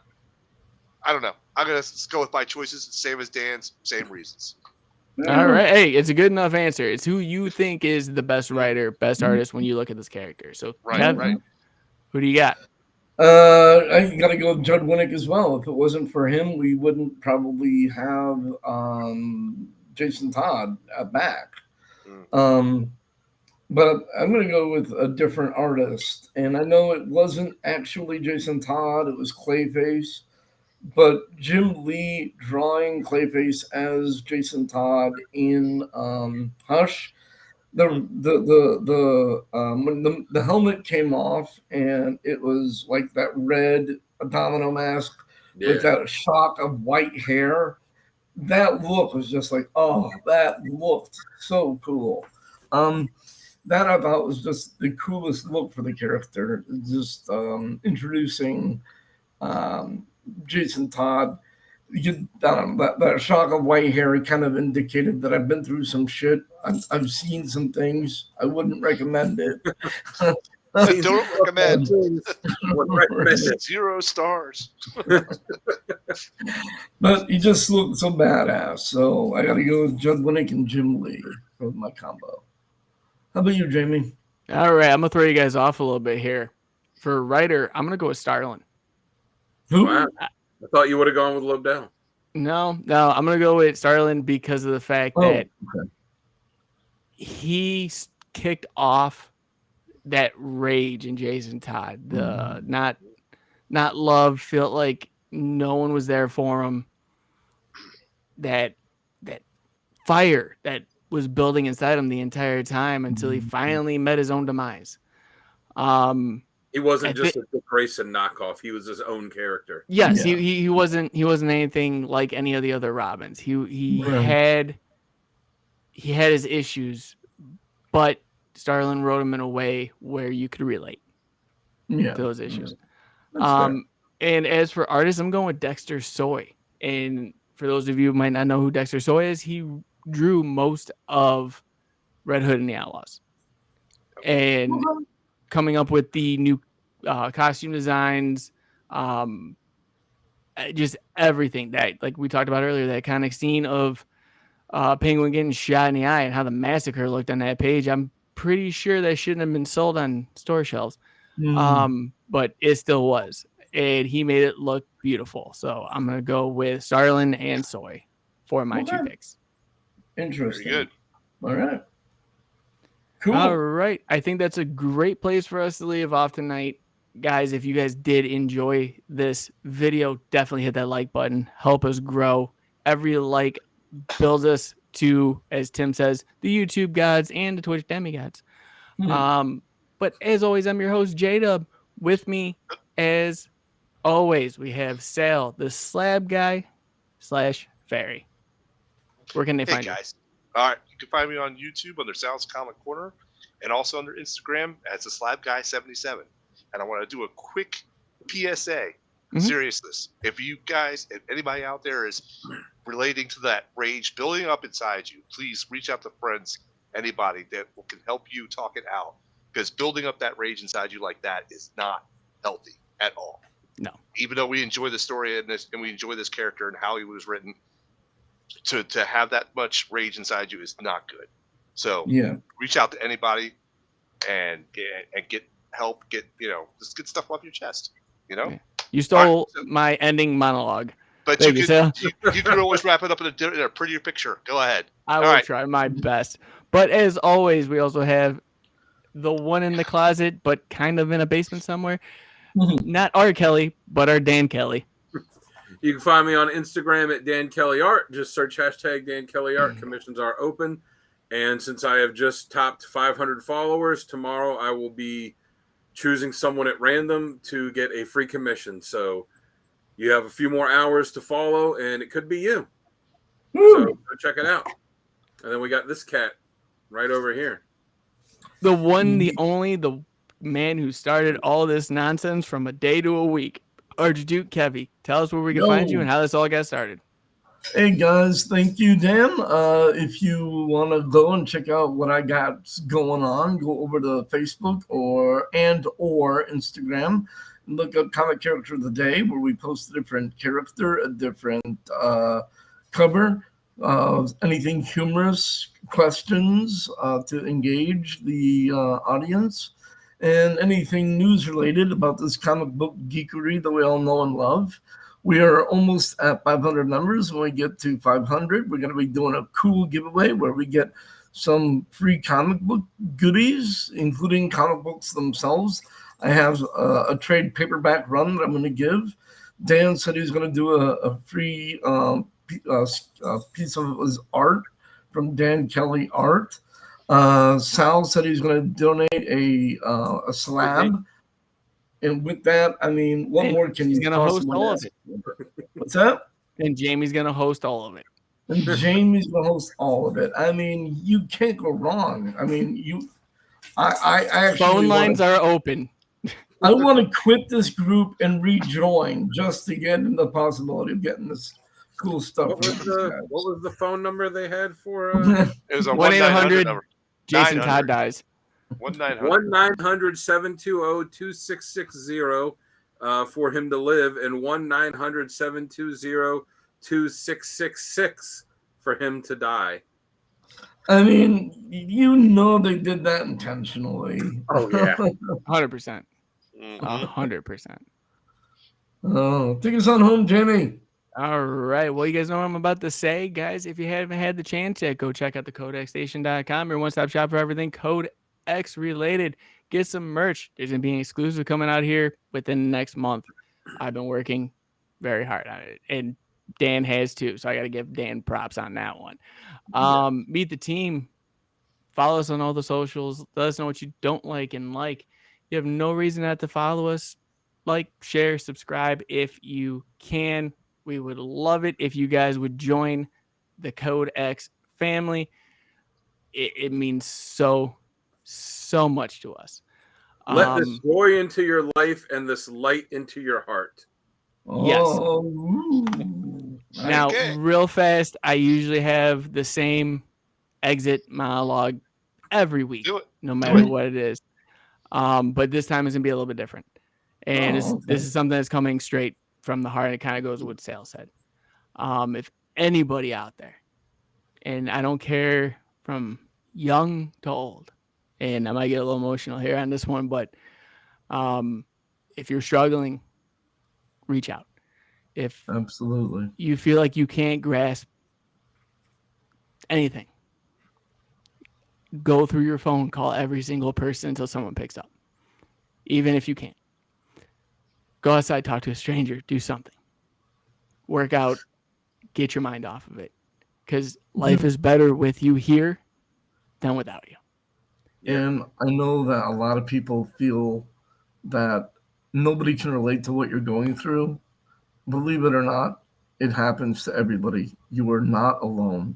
don't know. I'm gonna go with my choices, same as Dan's, same reasons. All right. Hey, it's a good enough answer. It's who you think is the best writer, best artist when you look at this character. So, Kevin, who do you got? I got to go with Judd Winnick as well. If it wasn't for him, we wouldn't probably have Jason Todd back. But I'm going to go with a different artist. And I know it wasn't actually Jason Todd. It was Clayface. But Jim Lee drawing Clayface as Jason Todd in Hush, when the helmet came off and it was like that red domino mask with that shock of white hair, that look was just like, oh, that looked so cool. That I thought was just the coolest look for the character. Just introducing Jason Todd. That shock of white hair kind of indicated that I've been through some shit. I've seen some things. I wouldn't recommend it. Don't recommend. 0 stars. But he just looked so badass. So I got to go with Judd Winnick and Jim Lee for my combo. How about you, Jamie? All right, I'm gonna throw you guys off a little bit here. For writer, I'm gonna go with Starlin. Who? Wow. I thought you would have gone with Lobdell. No, I'm going to go with Starlin because of the fact that he kicked off that rage in Jason Todd. The not love, felt like no one was there for him. That fire that was building inside him the entire time until he finally met his own demise. He wasn't just a Dick Grayson knockoff. He was his own character. Yes, he wasn't anything like any of the other Robins. He had his issues, but Starlin wrote him in a way where you could relate to those issues. And as for artists, I'm going with Dexter Soy. And for those of you who might not know who Dexter Soy is, he drew most of Red Hood and the Outlaws. And coming up with the new costume designs, just everything that, like we talked about earlier, that iconic scene of Penguin getting shot in the eye and how the massacre looked on that page. I'm pretty sure that shouldn't have been sold on store shelves, but it still was. And he made it look beautiful. So I'm going to go with Starlin and Soy for my 2 picks. Interesting. Very good. All right. Cool. All right. I think that's a great place for us to leave off tonight. Guys, if you guys did enjoy this video, definitely hit that like button. Help us grow. Every like builds us to, as Tim says, the YouTube gods and the Twitch demigods. But as always, I'm your host, J-Dub. With me, as always, we have Sal, the slab guy / fairy. Where can they find you? Guys. All right, you can find me on YouTube under Sal's Comic Corner, and also under Instagram as the Slab Guy 77. And I want to do a quick PSA. Seriousness, if anybody out there is relating to that rage building up inside you, please reach out to friends, anybody that can help you talk it out. Because building up that rage inside you like that is not healthy at all. No. Even though we enjoy the story and we enjoy this character and how he was written, to have that much rage inside you is not good. So reach out to anybody and get help. Just get stuff off your chest. You stole my ending monologue. But you can always wrap it up in a prettier picture. Go ahead. I will try my best. But as always, we also have the one in the closet, but kind of in a basement somewhere. Not our Kelly, but our Dan Kelly. You can find me on Instagram at Dan Kelly Art. Just search hashtag Dan Kelly Art. Commissions are open. And since I have just topped 500 followers, tomorrow I will be choosing someone at random to get a free commission. So you have a few more hours to follow, and it could be you. Woo! So go check it out. And then we got this cat right over here. The one, the only, the man who started all this nonsense from a day to a week. Archduke Kevy, tell us where we can find you and how this all got started. Hey guys, thank you, Dan. If you want to go and check out what I got going on, go over to Facebook or Instagram and look up Comic Character of the Day, where we post a different character, a different cover, anything humorous, questions to engage the audience, and anything news related about this comic book geekery that we all know and love. We are almost at 500 members. When we get to 500, we're going to be doing a cool giveaway where we get some free comic book goodies, including comic books themselves. I have a trade paperback run that I'm going to give. Dan said he's going to do a free piece of his art from Dan Kelly Art. Sal said he's going to donate a slab. Okay. And with that, I mean, what more can you possibly ask? What's that? And Jamie's going to host all of it. And Jamie's going to host all of it. I mean, you can't go wrong. I mean, I actually phone lines are open. I want to quit this group and rejoin just to get in the possibility of getting this cool stuff. What was the phone number they had for? It was a 1-800 number. Jason Todd dies. 1-900-720-2660 for him to live, and 1-900-720-2666 for him to die. I mean, you know they did that intentionally. Oh yeah, 100%. 100%. Oh, take us on home, Jamie. All right. Well, you guys know what I'm about to say, guys. If you haven't had the chance yet, go check out the codexstation.com, your one-stop shop for everything Codex related. Get some merch. There's gonna be an exclusive coming out here within the next month. I've been working very hard on it, and Dan has too, so I got to give Dan props on that one. Meet the team. Follow us on all the socials. Let us know what you don't like and like. You have no reason not to follow us. Like, share, subscribe if you can. We would love it if you guys would join the Codex family. It means so much to us. Let this joy into your life and this light into your heart. Yes. Oh, now, real fast, I usually have the same exit monologue every week, no matter what it is. But this time is going to be a little bit different. And this is something that's coming straight from the heart. And it kind of goes with what Sal said. If anybody out there, and I don't care from young to old, and I might get a little emotional here on this one, but if you're struggling, reach out. If absolutely you feel like you can't grasp anything, go through your phone, call every single person until someone picks up. Even if you can't. Go outside, talk to a stranger, do something. Work out, get your mind off of it. Because life is better with you here than without you. And I know that a lot of people feel that nobody can relate to what you're going through. Believe it or not, it happens to everybody. You are not alone.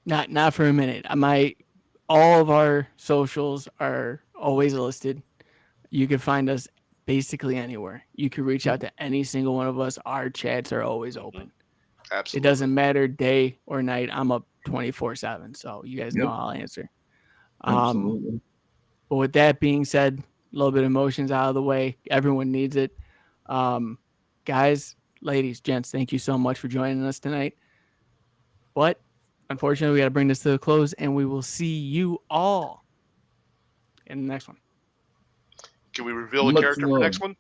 Not for a minute. All of our socials are always listed. You can find us basically anywhere. You can reach out to any single one of us. Our chats are always open. Absolutely. It doesn't matter day or night. I'm up 24/7, so you guys know I'll answer. Absolutely. But with that being said, a little bit of emotions out of the way. Everyone needs it. Guys, ladies, gents, thank you so much for joining us tonight. But unfortunately, we got to bring this to a close, and we will see you all in the next one. Can we reveal the character for the next one?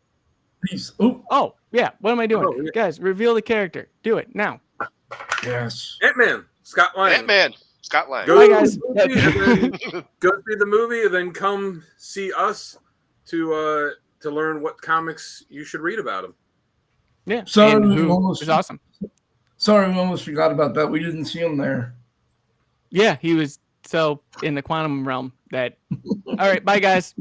Peace. Oh, yeah. What am I doing? Guys, reveal the character. Do it now. Yes. Ant-Man, Scott Lang. Ant-Man, Scott Lang. Hi, guys. Go see the movie, and then come see us to learn what comics you should read about him. Yeah. Sorry, it's awesome. Sorry, we almost forgot about that. We didn't see him there. Yeah, he was so in the quantum realm that. All right, bye guys.